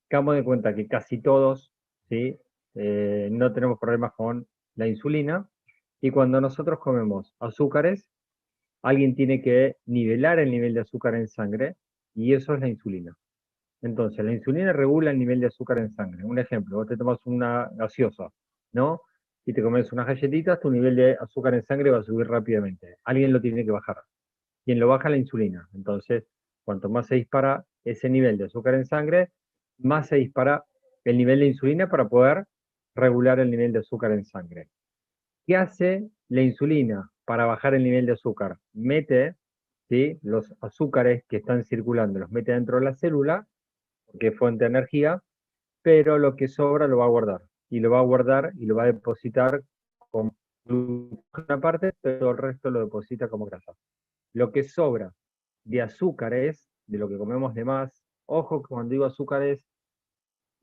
damos de cuenta que casi todos, ¿sí?, no tenemos problemas con la insulina, y cuando nosotros comemos azúcares, alguien tiene que nivelar el nivel de azúcar en sangre, y eso es la insulina. Entonces, la insulina regula el nivel de azúcar en sangre. Un ejemplo, vos te tomas una gaseosa, ¿no? Y te comes unas galletitas, tu nivel de azúcar en sangre va a subir rápidamente. Alguien lo tiene que bajar. Quien lo baja, la insulina. Entonces, cuanto más se dispara ese nivel de azúcar en sangre, más se dispara el nivel de insulina para poder regular el nivel de azúcar en sangre. ¿Qué hace la insulina para bajar el nivel de azúcar? Mete, ¿sí?, los azúcares que están circulando, los mete dentro de la célula, que es fuente de energía, pero lo que sobra lo va a guardar. Y lo va a guardar y lo va a depositar como una parte, pero el resto lo deposita como grasa. Lo que sobra de azúcares, de lo que comemos de más, ojo que cuando digo azúcares,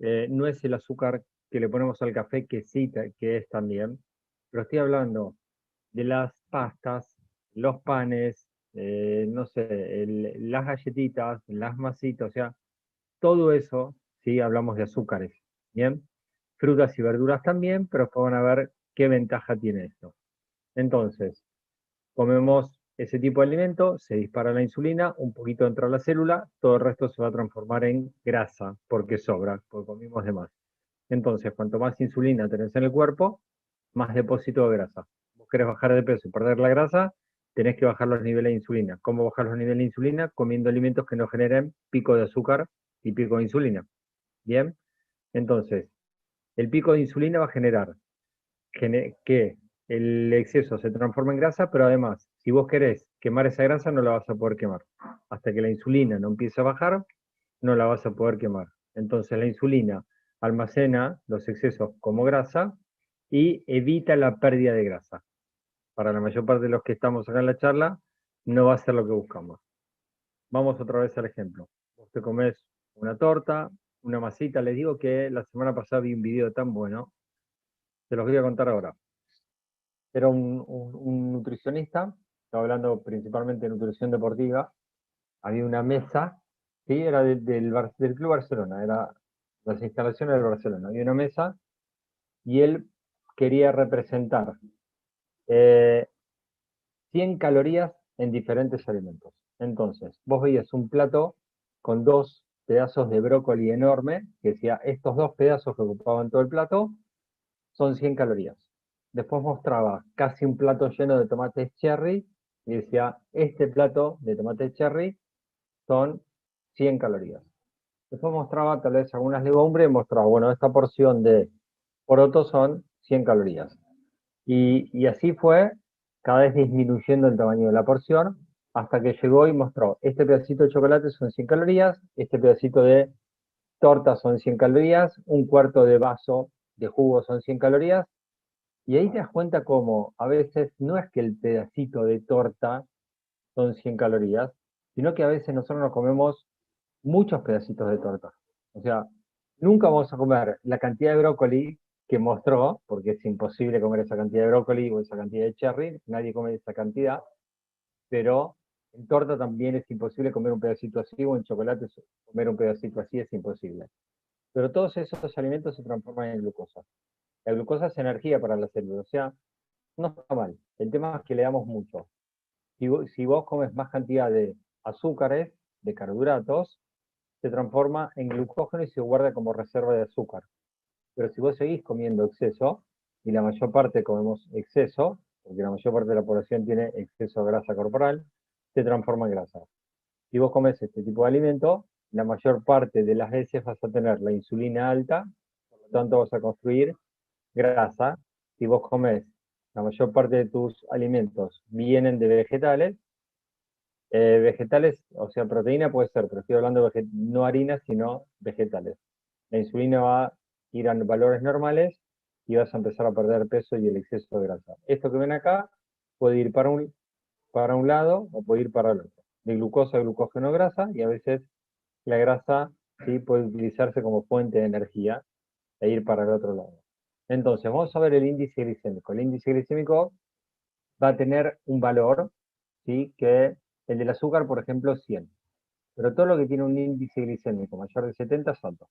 no es el azúcar que le ponemos al café, que sí, que es también, pero estoy hablando de las pastas, los panes, no sé, las galletitas, las masitas, o sea, todo eso, sí, hablamos de azúcares, ¿bien? Frutas y verduras también, pero después van a ver qué ventaja tiene esto. Entonces, comemos ese tipo de alimento, se dispara la insulina, un poquito entra a la célula, todo el resto se va a transformar en grasa, porque sobra, porque comimos de más. Entonces, cuanto más insulina tenés en el cuerpo, más depósito de grasa. Vos querés bajar de peso y perder la grasa, tenés que bajar los niveles de insulina. ¿Cómo bajar los niveles de insulina? Comiendo alimentos que no generen pico de azúcar y pico de insulina. Bien, entonces, el pico de insulina va a generar que el exceso se transforma en grasa, pero además, si vos querés quemar esa grasa, no la vas a poder quemar. Hasta que la insulina no empiece a bajar, no la vas a poder quemar. Entonces la insulina almacena los excesos como grasa y evita la pérdida de grasa. Para la mayor parte de los que estamos acá en la charla, no va a ser lo que buscamos. Vamos otra vez al ejemplo. Vos te comés una torta, una masita. Les digo que la semana pasada vi un video tan bueno, te los voy a contar ahora. Era un nutricionista, estaba hablando principalmente de nutrición deportiva, había una mesa, sí, era del Club Barcelona, era las instalaciones del Barcelona, había una mesa y él quería representar eh, 100 calorías en diferentes alimentos. Entonces, vos veías un plato con dos pedazos de brócoli enorme, que decía, estos dos pedazos que ocupaban todo el plato son 100 calorías. Después mostraba casi un plato lleno de tomates cherry y decía, este plato de tomates cherry son 100 calorías. Después mostraba tal vez algunas legumbres y mostraba, bueno, esta porción de porotos son 100 calorías. Y así fue, cada vez disminuyendo el tamaño de la porción, hasta que llegó y mostró, este pedacito de chocolate son 100 calorías, este pedacito de torta son 100 calorías, un cuarto de vaso de jugo son 100 calorías, y ahí te das cuenta cómo a veces no es que el pedacito de torta son 100 calorías, sino que a veces nosotros nos comemos muchos pedacitos de torta. O sea, nunca vamos a comer la cantidad de brócoli que mostró, porque es imposible comer esa cantidad de brócoli o esa cantidad de cherry, nadie come esa cantidad, pero en torta también es imposible comer un pedacito así, o en chocolate comer un pedacito así es imposible. Pero todos esos alimentos se transforman en glucosa. La glucosa es energía para la célula, o sea, no está mal. El tema es que le damos mucho. Si vos comes más cantidad de azúcares, de carbohidratos, se transforma en glucógeno y se guarda como reserva de azúcar. Pero si vos seguís comiendo exceso, y la mayor parte comemos exceso, porque la mayor parte de la población tiene exceso de grasa corporal, se transforma en grasa. Si vos comes este tipo de alimento, la mayor parte de las veces vas a tener la insulina alta, por lo tanto vas a construir grasa. Si vos comes, la mayor parte de tus alimentos vienen de vegetales, o sea, proteína puede ser, pero estoy hablando de no harinas, sino vegetales. La insulina va a ir a valores normales y vas a empezar a perder peso y el exceso de grasa. Esto que ven acá puede ir para un lado o puede ir para el otro. De glucosa a glucógeno grasa, y a veces la grasa sí puede utilizarse como fuente de energía e ir para el otro lado. Entonces, vamos a ver el índice glicémico. El índice glicémico va a tener un valor, ¿sí? Que el del azúcar, por ejemplo, 100. Pero todo lo que tiene un índice glicémico mayor de 70 es alto.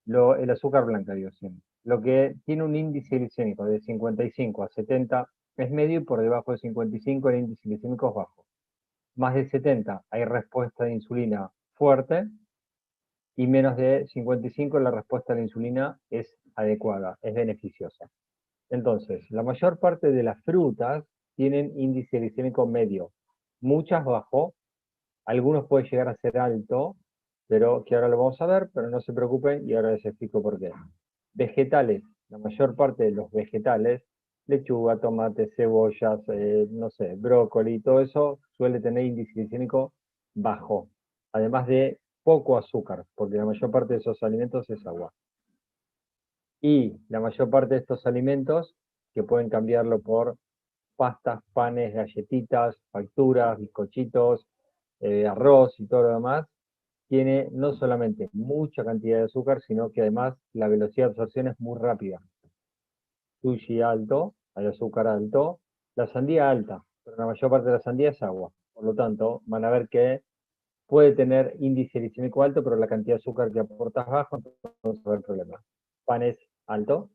El azúcar blanca, digo, 100. Lo que tiene un índice glicémico de 55 a 70 es medio, y por debajo de 55 el índice glicémico es bajo. Más de 70 hay respuesta de insulina fuerte, y menos de 55 la respuesta de la insulina es adecuada, es beneficiosa. Entonces, la mayor parte de las frutas tienen índice glicémico medio, muchas bajo, algunos pueden llegar a ser alto, pero que ahora lo vamos a ver, pero no se preocupen y ahora les explico por qué. Vegetales, la mayor parte de los vegetales, lechuga, tomate, cebollas, no sé, brócoli, todo eso suele tener índice glicémico bajo, además de poco azúcar, porque la mayor parte de esos alimentos es agua. Y la mayor parte de estos alimentos, que pueden cambiarlo por pastas, panes, galletitas, facturas, bizcochitos, arroz y todo lo demás, tiene no solamente mucha cantidad de azúcar, sino que además la velocidad de absorción es muy rápida. Sushi alto, hay azúcar alto, la sandía alta, pero la mayor parte de la sandía es agua. Por lo tanto, van a ver que puede tener índice glicémico alto, pero la cantidad de azúcar que aporta es bajo, entonces no va a haber problema. Panes alto,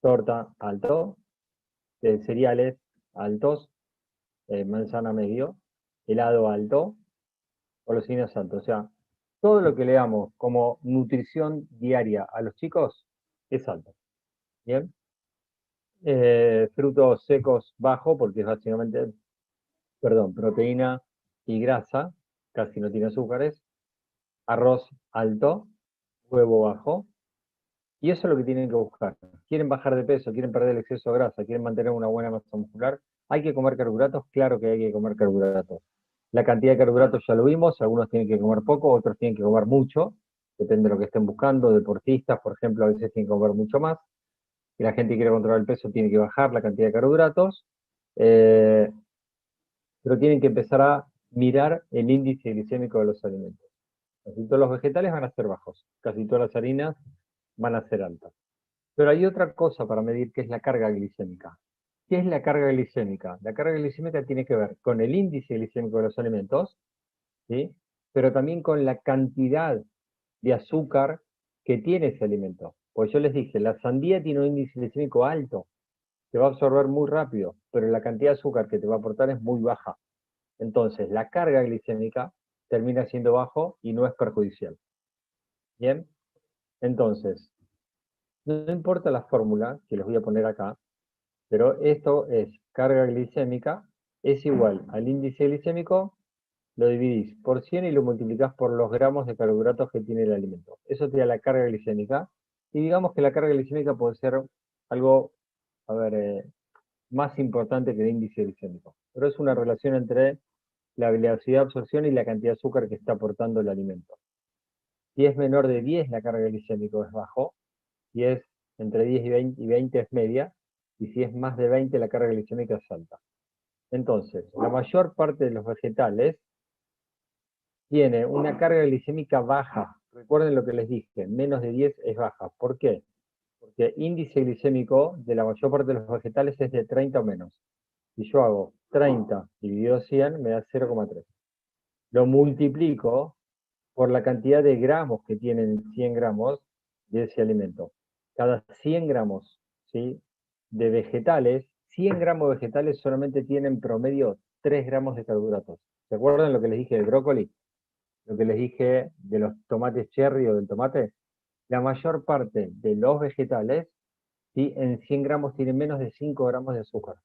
torta alto, cereales altos, manzana medio, helado alto, golosinas alto. O sea, todo lo que le damos como nutrición diaria a los chicos es alto. ¿Bien? Frutos secos bajo, porque es básicamente, perdón, proteína y grasa, casi no tiene azúcares. Arroz alto, huevo bajo. Y eso es lo que tienen que buscar. Quieren bajar de peso, quieren perder el exceso de grasa, quieren mantener una buena masa muscular. ¿Hay que comer carbohidratos? Claro que hay que comer carbohidratos. La cantidad de carbohidratos ya lo vimos, algunos tienen que comer poco, otros tienen que comer mucho, depende de lo que estén buscando. Deportistas, por ejemplo, a veces tienen que comer mucho más. Si la gente quiere controlar el peso, tiene que bajar la cantidad de carbohidratos, pero tienen que empezar a mirar el índice glicémico de los alimentos. Casi todos los vegetales van a ser bajos, casi todas las harinas van a ser altas. Pero hay otra cosa para medir, que es la carga glicémica. ¿Qué es la carga glicémica? La carga glicémica tiene que ver con el índice glicémico de los alimentos, ¿sí? Pero también con la cantidad de azúcar que tiene ese alimento. Pues yo les dije, la sandía tiene un índice glicémico alto, se va a absorber muy rápido, pero la cantidad de azúcar que te va a aportar es muy baja. Entonces, la carga glicémica termina siendo bajo y no es perjudicial. ¿Bien? Entonces, no importa la fórmula, que les voy a poner acá, pero esto es carga glicémica, es igual al índice glicémico, lo dividís por 100 y lo multiplicás por los gramos de carbohidratos que tiene el alimento. Eso te da la carga glicémica, y digamos que la carga glicémica puede ser algo, a ver, más importante que el índice glicémico, pero es una relación entre la velocidad de absorción y la cantidad de azúcar que está aportando el alimento. Si es menor de 10, la carga glicémica es bajo. Si es entre 10 y 20 es media, y si es más de 20 la carga glicémica es alta. Entonces, la mayor parte de los vegetales tiene una carga glicémica baja. Recuerden lo que les dije, menos de 10 es baja. ¿Por qué? Porque índice glicémico de la mayor parte de los vegetales es de 30 o menos. Si yo hago 30 dividido 100, me da 0,3. Lo multiplico por la cantidad de gramos que tienen 100 gramos de ese alimento. Cada 100 gramos, ¿sí?, de vegetales, 100 gramos de vegetales solamente tienen promedio 3 gramos de carbohidratos. ¿Se acuerdan lo que les dije del brócoli? Lo que les dije de los tomates cherry o del tomate. La mayor parte de los vegetales, ¿sí?, en 100 gramos tienen menos de 5 gramos de azúcar.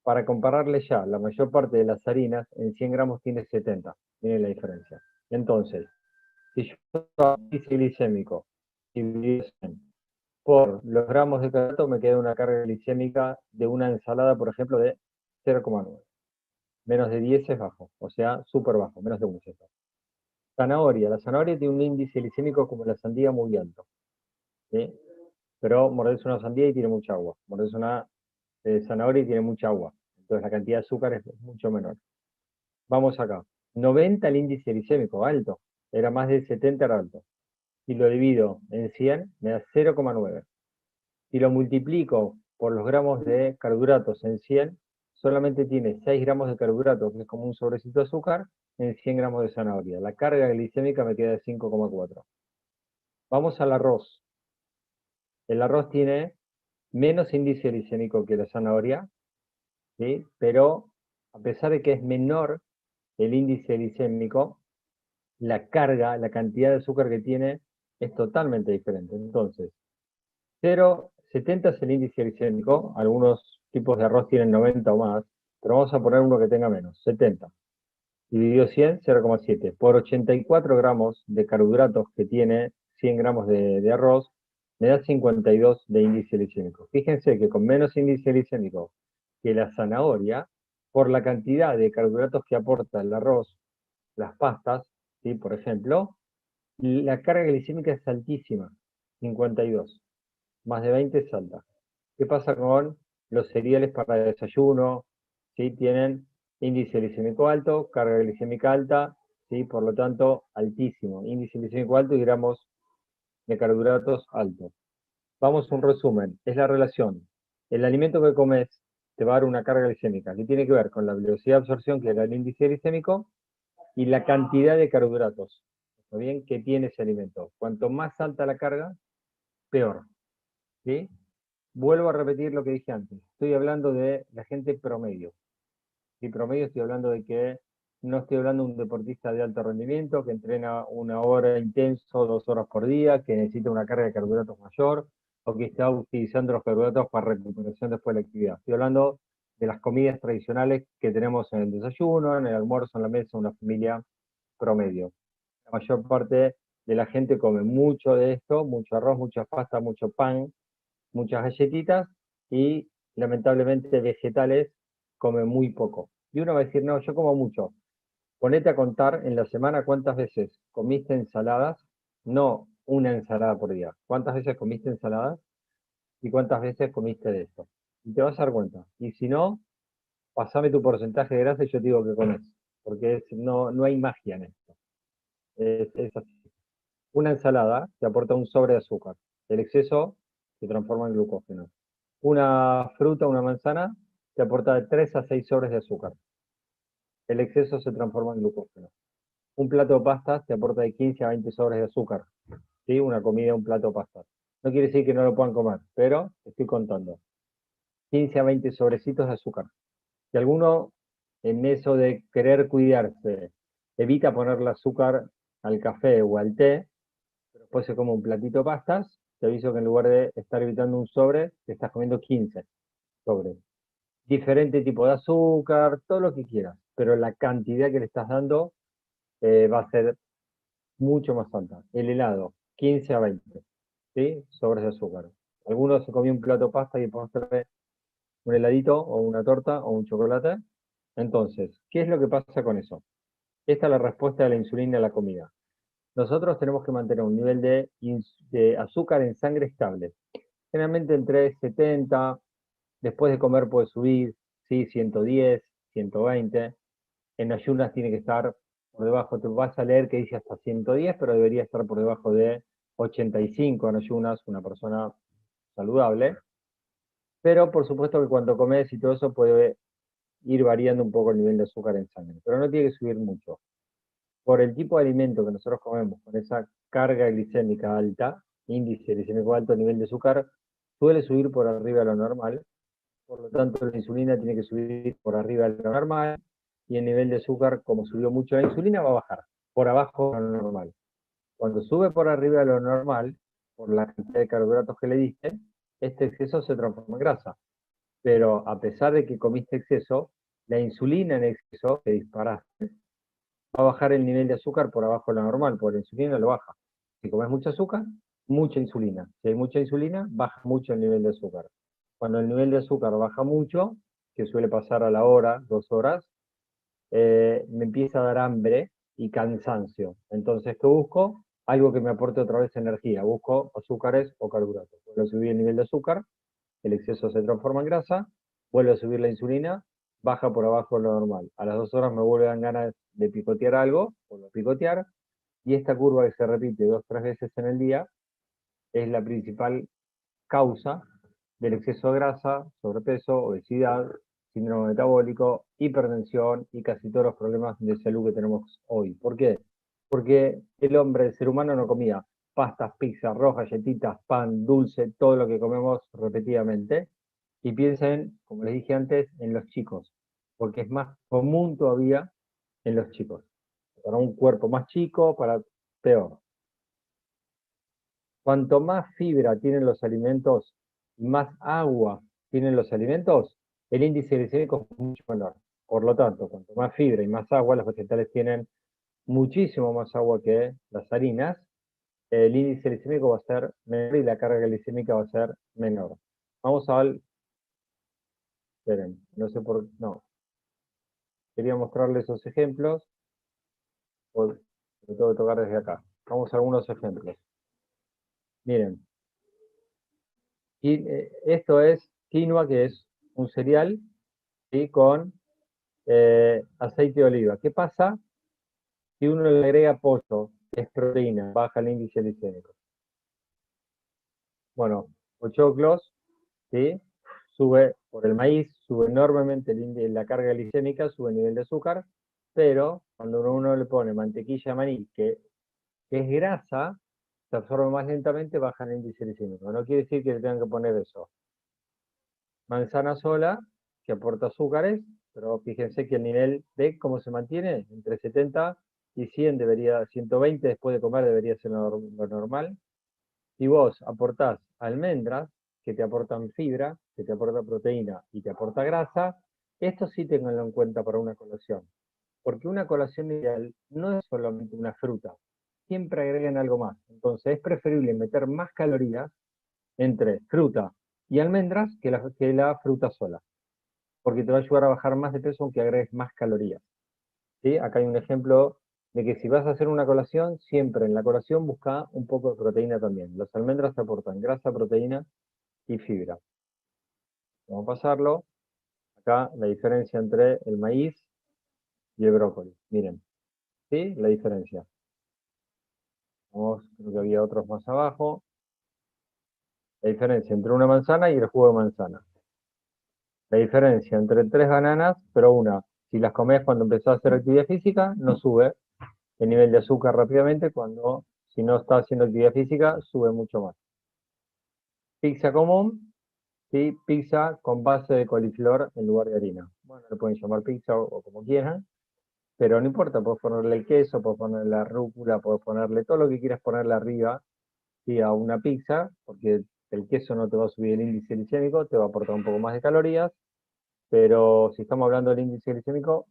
Para compararles ya, la mayor parte de las harinas en 100 gramos tiene 70. Miren la diferencia. Entonces, si yo hago índice glicémico dividido por los gramos de carbohidrato, me queda una carga glicémica de una ensalada, por ejemplo, de 0,9. Menos de 10 es bajo, o sea, súper bajo, menos de 1 es bajo. Zanahoria. La zanahoria tiene un índice glicémico como la sandía muy alto, ¿sí? Pero mordés una sandía y tiene mucha agua. Mordés una zanahoria y tiene mucha agua. Entonces la cantidad de azúcar es mucho menor. Vamos acá. 90 el índice glicémico, alto. Era más de 70, era alto. Si lo divido en 100, me da 0,9. Si lo multiplico por los gramos de carbohidratos en 100, solamente tiene 6 gramos de carbohidratos, que es como un sobrecito de azúcar, en 100 gramos de zanahoria. La carga glicémica me queda de 5,4. Vamos al arroz. El arroz tiene menos índice glicémico que la zanahoria, ¿sí?, pero a pesar de que es menor el índice glicémico, la carga, la cantidad de azúcar que tiene es totalmente diferente. Entonces, 0,70 es el índice glicémico, algunos tipos de arroz tienen 90 o más, pero vamos a poner uno que tenga menos, 70. Dividido 100, 0,7. Por 84 gramos de carbohidratos que tiene 100 gramos de arroz, me da 52 de índice glicémico. Fíjense que con menos índice glicémico que la zanahoria, por la cantidad de carbohidratos que aporta el arroz, las pastas, ¿sí?, por ejemplo, la carga glicémica es altísima, 52. Más de 20 es alta. ¿Qué pasa con los cereales para desayuno? ¿Sí? Tienen índice glicémico alto, carga glicémica alta, ¿sí?, por lo tanto, altísimo. Índice glicémico alto y gramos de carbohidratos altos. Vamos a un resumen. Es la relación. El alimento que comes te va a dar una carga glicémica, que tiene que ver con la velocidad de absorción, que era el índice glicémico, y la cantidad de carbohidratos, ¿está bien?, que tiene ese alimento. Cuanto más alta la carga, peor, ¿sí? Vuelvo a repetir lo que dije antes. Estoy hablando de la gente promedio. Y promedio estoy hablando de que no estoy hablando de un deportista de alto rendimiento que entrena 1 hora intenso, 2 horas por día, que necesita una carga de carbohidratos mayor, o que está utilizando los carbohidratos para recuperación después de la actividad. Estoy hablando de las comidas tradicionales que tenemos en el desayuno, en el almuerzo, en la mesa, una familia promedio. La mayor parte de la gente come mucho de esto, mucho arroz, mucha pasta, mucho pan, muchas galletitas y lamentablemente vegetales come muy poco. Y uno va a decir, no, yo como mucho. Ponete a contar en la semana cuántas veces comiste ensaladas, no una ensalada por día. ¿Cuántas veces comiste ensaladas y cuántas veces comiste de esto? Y te vas a dar cuenta. Y si no, pasame tu porcentaje de grasa y yo te digo que comes. Porque no hay magia en esto. Es así. Una ensalada te aporta un sobre de azúcar. El exceso se transforma en glucógeno. Una fruta, una manzana, te aporta de 3 a 6 sobres de azúcar. El exceso se transforma en glucógeno. Un plato de pastas te aporta de 15 a 20 sobres de azúcar. ¿Sí? Una comida, un plato de pastas. No quiere decir que no lo puedan comer, pero estoy contando. 15 a 20 sobrecitos de azúcar. Si alguno en eso de querer cuidarse evita ponerle azúcar al café o al té, pero después se come un platito de pastas, te aviso que en lugar de estar evitando un sobre, te estás comiendo 15 sobres. Diferente tipo de azúcar, todo lo que quieras, pero la cantidad que le estás dando va a ser mucho más alta. El helado, 15 a 20, ¿sí? Sobres de azúcar. Algunos se comió un plato de pasta y después un heladito o una torta o un chocolate. Entonces, ¿qué es lo que pasa con eso? Esta es la respuesta de la insulina a la comida. Nosotros tenemos que mantener un nivel de azúcar en sangre estable. Generalmente entre 70, después de comer puede subir, ¿sí? 110, 120. En ayunas tiene que estar por debajo, tú vas a leer que dice hasta 110, pero debería estar por debajo de 85 en ayunas, una persona saludable. Pero por supuesto que cuando comes y todo eso puede ir variando un poco el nivel de azúcar en sangre, pero no tiene que subir mucho. Por el tipo de alimento que nosotros comemos, con esa carga glicémica alta, índice glicémico alto, nivel de azúcar, suele subir por arriba de lo normal, por lo tanto la insulina tiene que subir por arriba de lo normal, y el nivel de azúcar, como subió mucho la insulina, va a bajar por abajo de lo normal. Cuando sube por arriba de lo normal, por la cantidad de carbohidratos que le diste, este exceso se transforma en grasa. Pero a pesar de que comiste exceso, la insulina en exceso que disparaste va a bajar el nivel de azúcar por abajo de lo normal, porque la insulina lo baja. Si comes mucho azúcar, mucha insulina. Si hay mucha insulina, baja mucho el nivel de azúcar. Cuando el nivel de azúcar baja mucho, que suele pasar a la hora, 2 horas, me empieza a dar hambre y cansancio. Entonces, ¿qué busco? Algo que me aporte otra vez energía. Busco azúcares o carbohidratos. Vuelvo a subir el nivel de azúcar, el exceso se transforma en grasa, vuelve a subir la insulina, baja por abajo de lo normal. A las 2 horas me vuelve a dar ganas de picotear algo, vuelvo a picotear, y esta curva que se repite 2 o 3 veces en el día es la principal causa del exceso de grasa, sobrepeso, obesidad, síndrome metabólico, hipertensión y casi todos los problemas de salud que tenemos hoy. ¿Por qué? Porque el hombre, el ser humano no comía pastas, pizza, arroz, galletitas, pan, dulce, todo lo que comemos repetidamente. Y piensen, como les dije antes, en los chicos, porque es más común todavía en los chicos. Para un cuerpo más chico, para peor. Cuanto más fibra tienen los alimentos y más agua tienen los alimentos, el índice glicémico es mucho menor. Por lo tanto, cuanto más fibra y más agua, los vegetales tienen muchísimo más agua que las harinas, el índice glicémico va a ser menor y la carga glicémica va a ser menor. Vamos al... Esperen, no sé por... No. Quería mostrarles esos ejemplos. Lo tengo que tocar desde acá. Vamos a algunos ejemplos. Miren. Y, esto es quinoa, que es un cereal, ¿sí? Con aceite de oliva. ¿Qué pasa si uno le agrega pollo, que es proteína, baja el índice glicémico? Bueno, pochoclos, ¿sí? sube por el maíz, sube enormemente la carga glicémica, sube el nivel de azúcar, pero cuando uno le pone mantequilla de maní, que es grasa, se absorbe más lentamente, baja el índice glicémico. No quiere decir que le tengan que poner eso. Manzana sola, que aporta azúcares, pero fíjense que el nivel de cómo se mantiene, entre 70 y 100 120 después de comer debería ser lo normal. Si vos aportás almendras, que te aportan fibra, que te aporta proteína y te aporta grasa, esto sí tenganlo en cuenta para una colación. Porque una colación ideal no es solamente una fruta, siempre agreguen algo más. Entonces es preferible meter más calorías entre fruta y almendras que la fruta sola, porque te va a ayudar a bajar más de peso aunque agregues más calorías. ¿Sí? Acá hay un ejemplo de que si vas a hacer una colación, siempre en la colación busca un poco de proteína también. Las almendras te aportan grasa, proteína y fibra. Vamos a pasarlo. Acá la diferencia entre el maíz y el brócoli. Miren, ¿sí? La diferencia. Vamos, creo que había otros más abajo. La diferencia entre una manzana y el jugo de manzana. La diferencia entre 3 bananas, pero una, si las comes cuando empezás a hacer actividad física, no sube el nivel de azúcar rápidamente, si no estás haciendo actividad física, sube mucho más. Pizza común, ¿sí? Pizza con base de coliflor en lugar de harina. Bueno, le pueden llamar pizza o como quieran, pero no importa, puedes ponerle el queso, puedes ponerle la rúcula, puedes ponerle todo lo que quieras ponerle arriba, ¿sí? A una pizza, porque el queso no te va a subir el índice glicémico, te va a aportar un poco más de calorías, pero si estamos hablando del índice glicémico,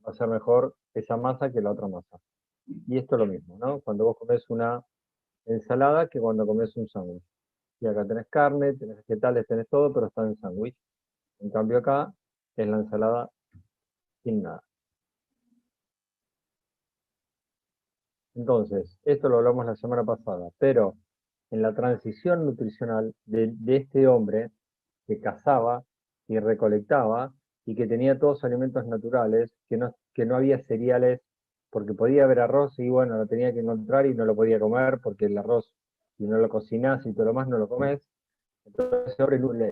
va a ser mejor esa masa que la otra masa. Y esto es lo mismo, ¿no? Cuando vos comes una ensalada que cuando comes un sándwich. Y acá tenés carne, tenés vegetales, tenés todo, pero está en sándwich. En cambio acá es la ensalada sin nada. Entonces, esto lo hablamos la semana pasada, pero en la transición nutricional de este hombre que cazaba y recolectaba y que tenía todos alimentos naturales, que no había cereales, porque podía haber arroz y bueno, lo tenía que encontrar y no lo podía comer porque el arroz, si no lo cocinás y todo lo más, no lo comes. Entonces,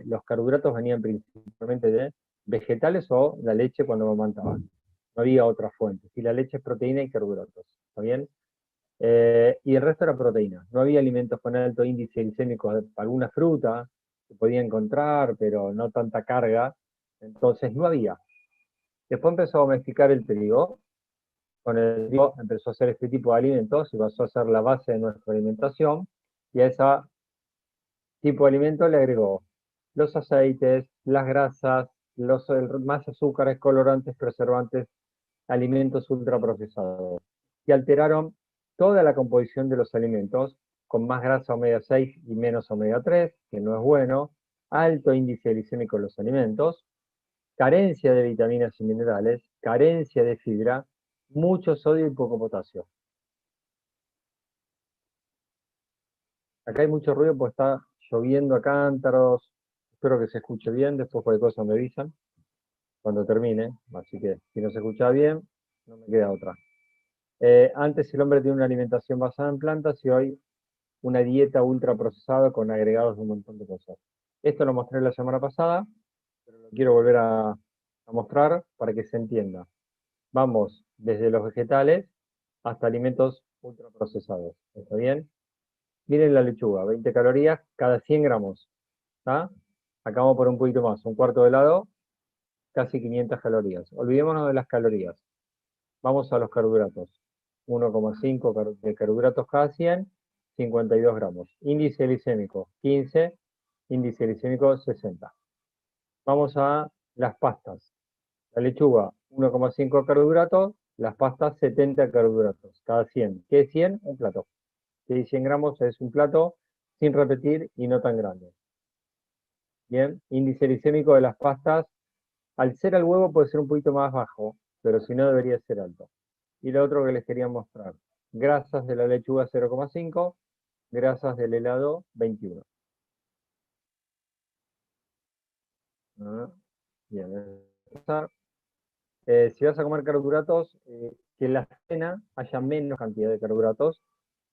los carbohidratos venían principalmente de vegetales o la leche cuando amamantaban. No había otra fuente. Si la leche es proteína y carbohidratos. ¿Está bien? Y el resto era proteína. No había alimentos con alto índice glicémico, alguna fruta se podía encontrar, pero no tanta carga. Entonces no había. Después empezó a domesticar el trigo. Con el trigo empezó a hacer este tipo de alimentos y pasó a ser la base de nuestra alimentación. Y a ese tipo de alimento le agregó los aceites, las grasas, más azúcares, colorantes, preservantes, alimentos ultraprocesados. Y alteraron toda la composición de los alimentos con más grasa omega 6 y menos omega 3, que no es bueno, alto índice glicémico en los alimentos, carencia de vitaminas y minerales, carencia de fibra, mucho sodio y poco potasio. Acá hay mucho ruido porque está lloviendo a cántaros, espero que se escuche bien, después cualquier cosa me avisan cuando termine, así que si no se escucha bien, no me queda otra. Antes el hombre tenía una alimentación basada en plantas y hoy una dieta ultra procesada con agregados de un montón de cosas. Esto lo mostré la semana pasada, pero lo quiero volver a mostrar para que se entienda. Vamos desde los vegetales hasta alimentos ultraprocesados. ¿Está bien? Miren la lechuga, 20 calorías cada 100 gramos. ¿Está? Acá vamos por un poquito más, un cuarto de helado, casi 500 calorías. Olvidémonos de las calorías. Vamos a los carbohidratos. 1,5 de carbohidratos cada 100, 52 gramos. Índice glicémico 15, índice glicémico 60. Vamos a las pastas. La lechuga 1,5 carbohidratos, las pastas 70 carbohidratos cada 100. ¿Qué es 100? Un plato. Si 100 gramos es un plato sin repetir y no tan grande. Bien, índice glicémico de las pastas, al ser al huevo puede ser un poquito más bajo, pero si no debería ser alto. Y lo otro que les quería mostrar, grasas de la lechuga 0,5, grasas del helado 21. Bien, si vas a comer carbohidratos, que en la cena haya menos cantidad de carbohidratos,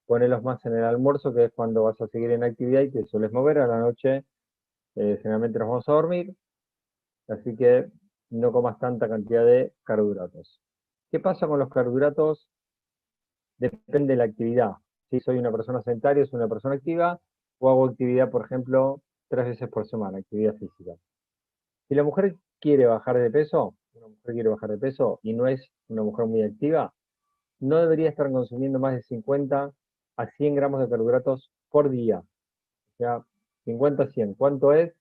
ponelos más en el almuerzo, que es cuando vas a seguir en actividad y te sueles mover. A la noche generalmente nos vamos a dormir, así que no comas tanta cantidad de carbohidratos. ¿Qué pasa con los carbohidratos? Depende de la actividad. Si soy una persona sedentaria, soy una persona activa, o hago actividad, por ejemplo, 3 veces por semana, actividad física. Si la mujer quiere bajar de peso, una mujer quiere bajar de peso y no es una mujer muy activa, no debería estar consumiendo más de 50 a 100 gramos de carbohidratos por día. O sea, 50 a 100. ¿Cuánto es?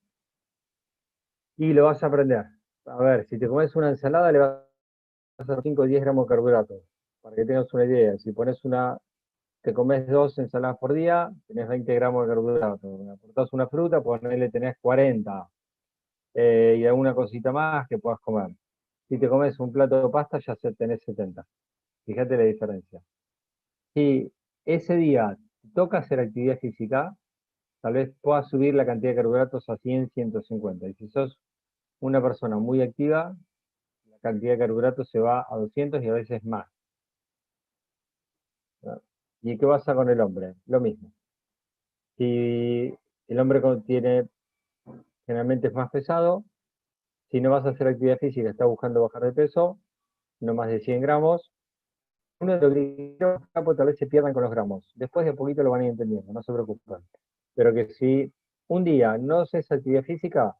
Y lo vas a aprender. A ver, si te comes una ensalada, le vas a hacer 5 o 10 gramos de carbohidratos. Para que tengas una idea. Si te comes 2 ensaladas por día, tenés 20 gramos de carbohidratos. Aportás una fruta, ponele, tenés 40. Y alguna cosita más que puedas comer. Si te comes un plato de pasta, ya tenés 70. Fíjate la diferencia. Si ese día te toca hacer actividad física, tal vez puedas subir la cantidad de carbohidratos a 100, 150. Y si sos una persona muy activa, la cantidad de carbohidratos se va a 200 y a veces más. ¿No? ¿Y qué pasa con el hombre? Lo mismo. Si el hombre generalmente es más pesado, si no vas a hacer actividad física, está buscando bajar de peso, no más de 100 gramos, uno de los gringos tal vez se pierdan con los gramos. Después de a poquito lo van a ir entendiendo, no se preocupen. Pero que si un día no haces actividad física,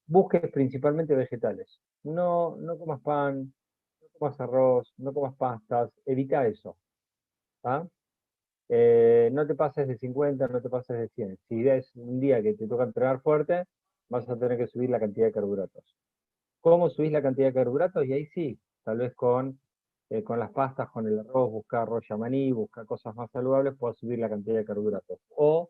busques principalmente vegetales. No comas pan, no comas arroz, no comas pastas, evita eso. ¿Ah? No te pases de 50, no te pases de 100. Si es un día que te toca entrenar fuerte, vas a tener que subir la cantidad de carbohidratos. ¿Cómo subís la cantidad de carbohidratos? Y ahí sí, tal vez con las pastas, con el arroz, buscar arroz yamaní, buscar cosas más saludables, puedes subir la cantidad de carbohidratos. O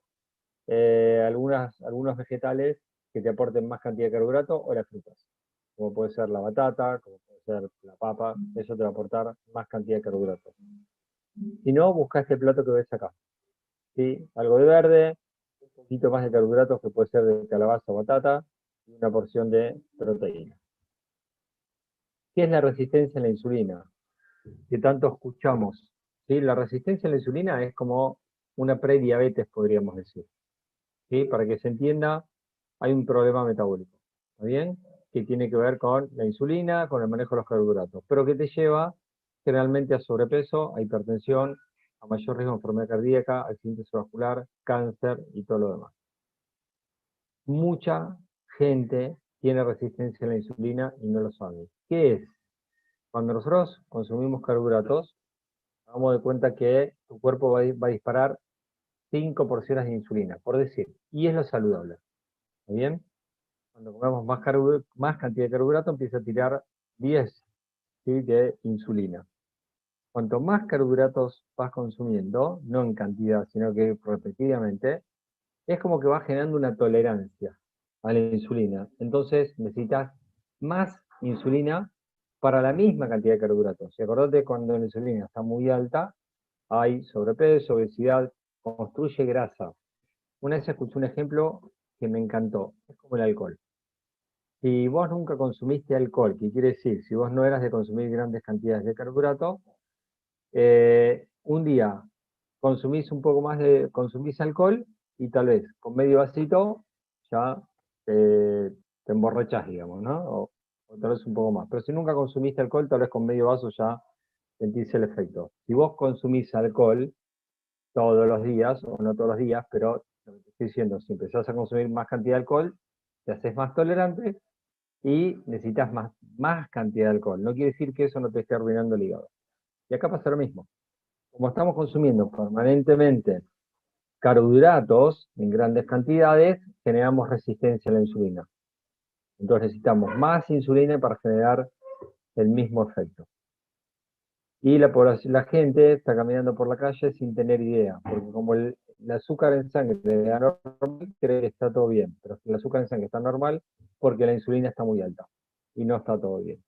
algunos vegetales que te aporten más cantidad de carbohidratos o las frutas, como puede ser la batata, como puede ser la papa, eso te va a aportar más cantidad de carbohidratos. Si no, busca este plato que ves acá. ¿Sí? Algo de verde, un poquito más de carbohidratos que puede ser de calabaza o batata, y una porción de proteína. ¿Qué es la resistencia a la insulina? Que tanto escuchamos. ¿Sí? La resistencia a la insulina es como una prediabetes, podríamos decir. ¿Sí? Para que se entienda, hay un problema metabólico. ¿Está bien? Que tiene que ver con la insulina, con el manejo de los carbohidratos, pero que te lleva generalmente a sobrepeso, a hipertensión, a mayor riesgo de enfermedad cardíaca, accidente vascular, cáncer y todo lo demás. Mucha gente tiene resistencia a la insulina y no lo sabe. ¿Qué es? Cuando nosotros consumimos carbohidratos, damos de cuenta que tu cuerpo va a disparar 5 porciones de insulina, por decir, y es lo saludable. ¿Está bien? Cuando comemos más cantidad de carbohidrato, empieza a tirar 10, ¿sí?, de insulina. Cuanto más carbohidratos vas consumiendo, no en cantidad, sino que repetidamente, es como que va generando una tolerancia a la insulina. Entonces necesitas más insulina para la misma cantidad de carbohidratos. Y acordate, cuando la insulina está muy alta, hay sobrepeso, obesidad, construye grasa. Una vez escuché un ejemplo que me encantó, es como el alcohol. Si vos nunca consumiste alcohol, ¿qué quiere decir? Si vos no eras de consumir grandes cantidades de carbohidrato, un día consumís alcohol y tal vez con medio vasito ya te emborrachás, digamos, ¿no? O tal vez un poco más. Pero si nunca consumiste alcohol, tal vez con medio vaso ya sentís el efecto. Si vos consumís alcohol todos los días, o no todos los días, pero lo que te estoy diciendo, si empezás a consumir más cantidad de alcohol, te haces más tolerante y necesitas más cantidad de alcohol. No quiere decir que eso no te esté arruinando el hígado. Y acá pasa lo mismo. Como estamos consumiendo permanentemente carbohidratos en grandes cantidades, generamos resistencia a la insulina. Entonces necesitamos más insulina para generar el mismo efecto. Y la gente está caminando por la calle sin tener idea, porque como el azúcar en sangre es normal, cree que está todo bien, pero el azúcar en sangre está normal porque la insulina está muy alta y no está todo bien.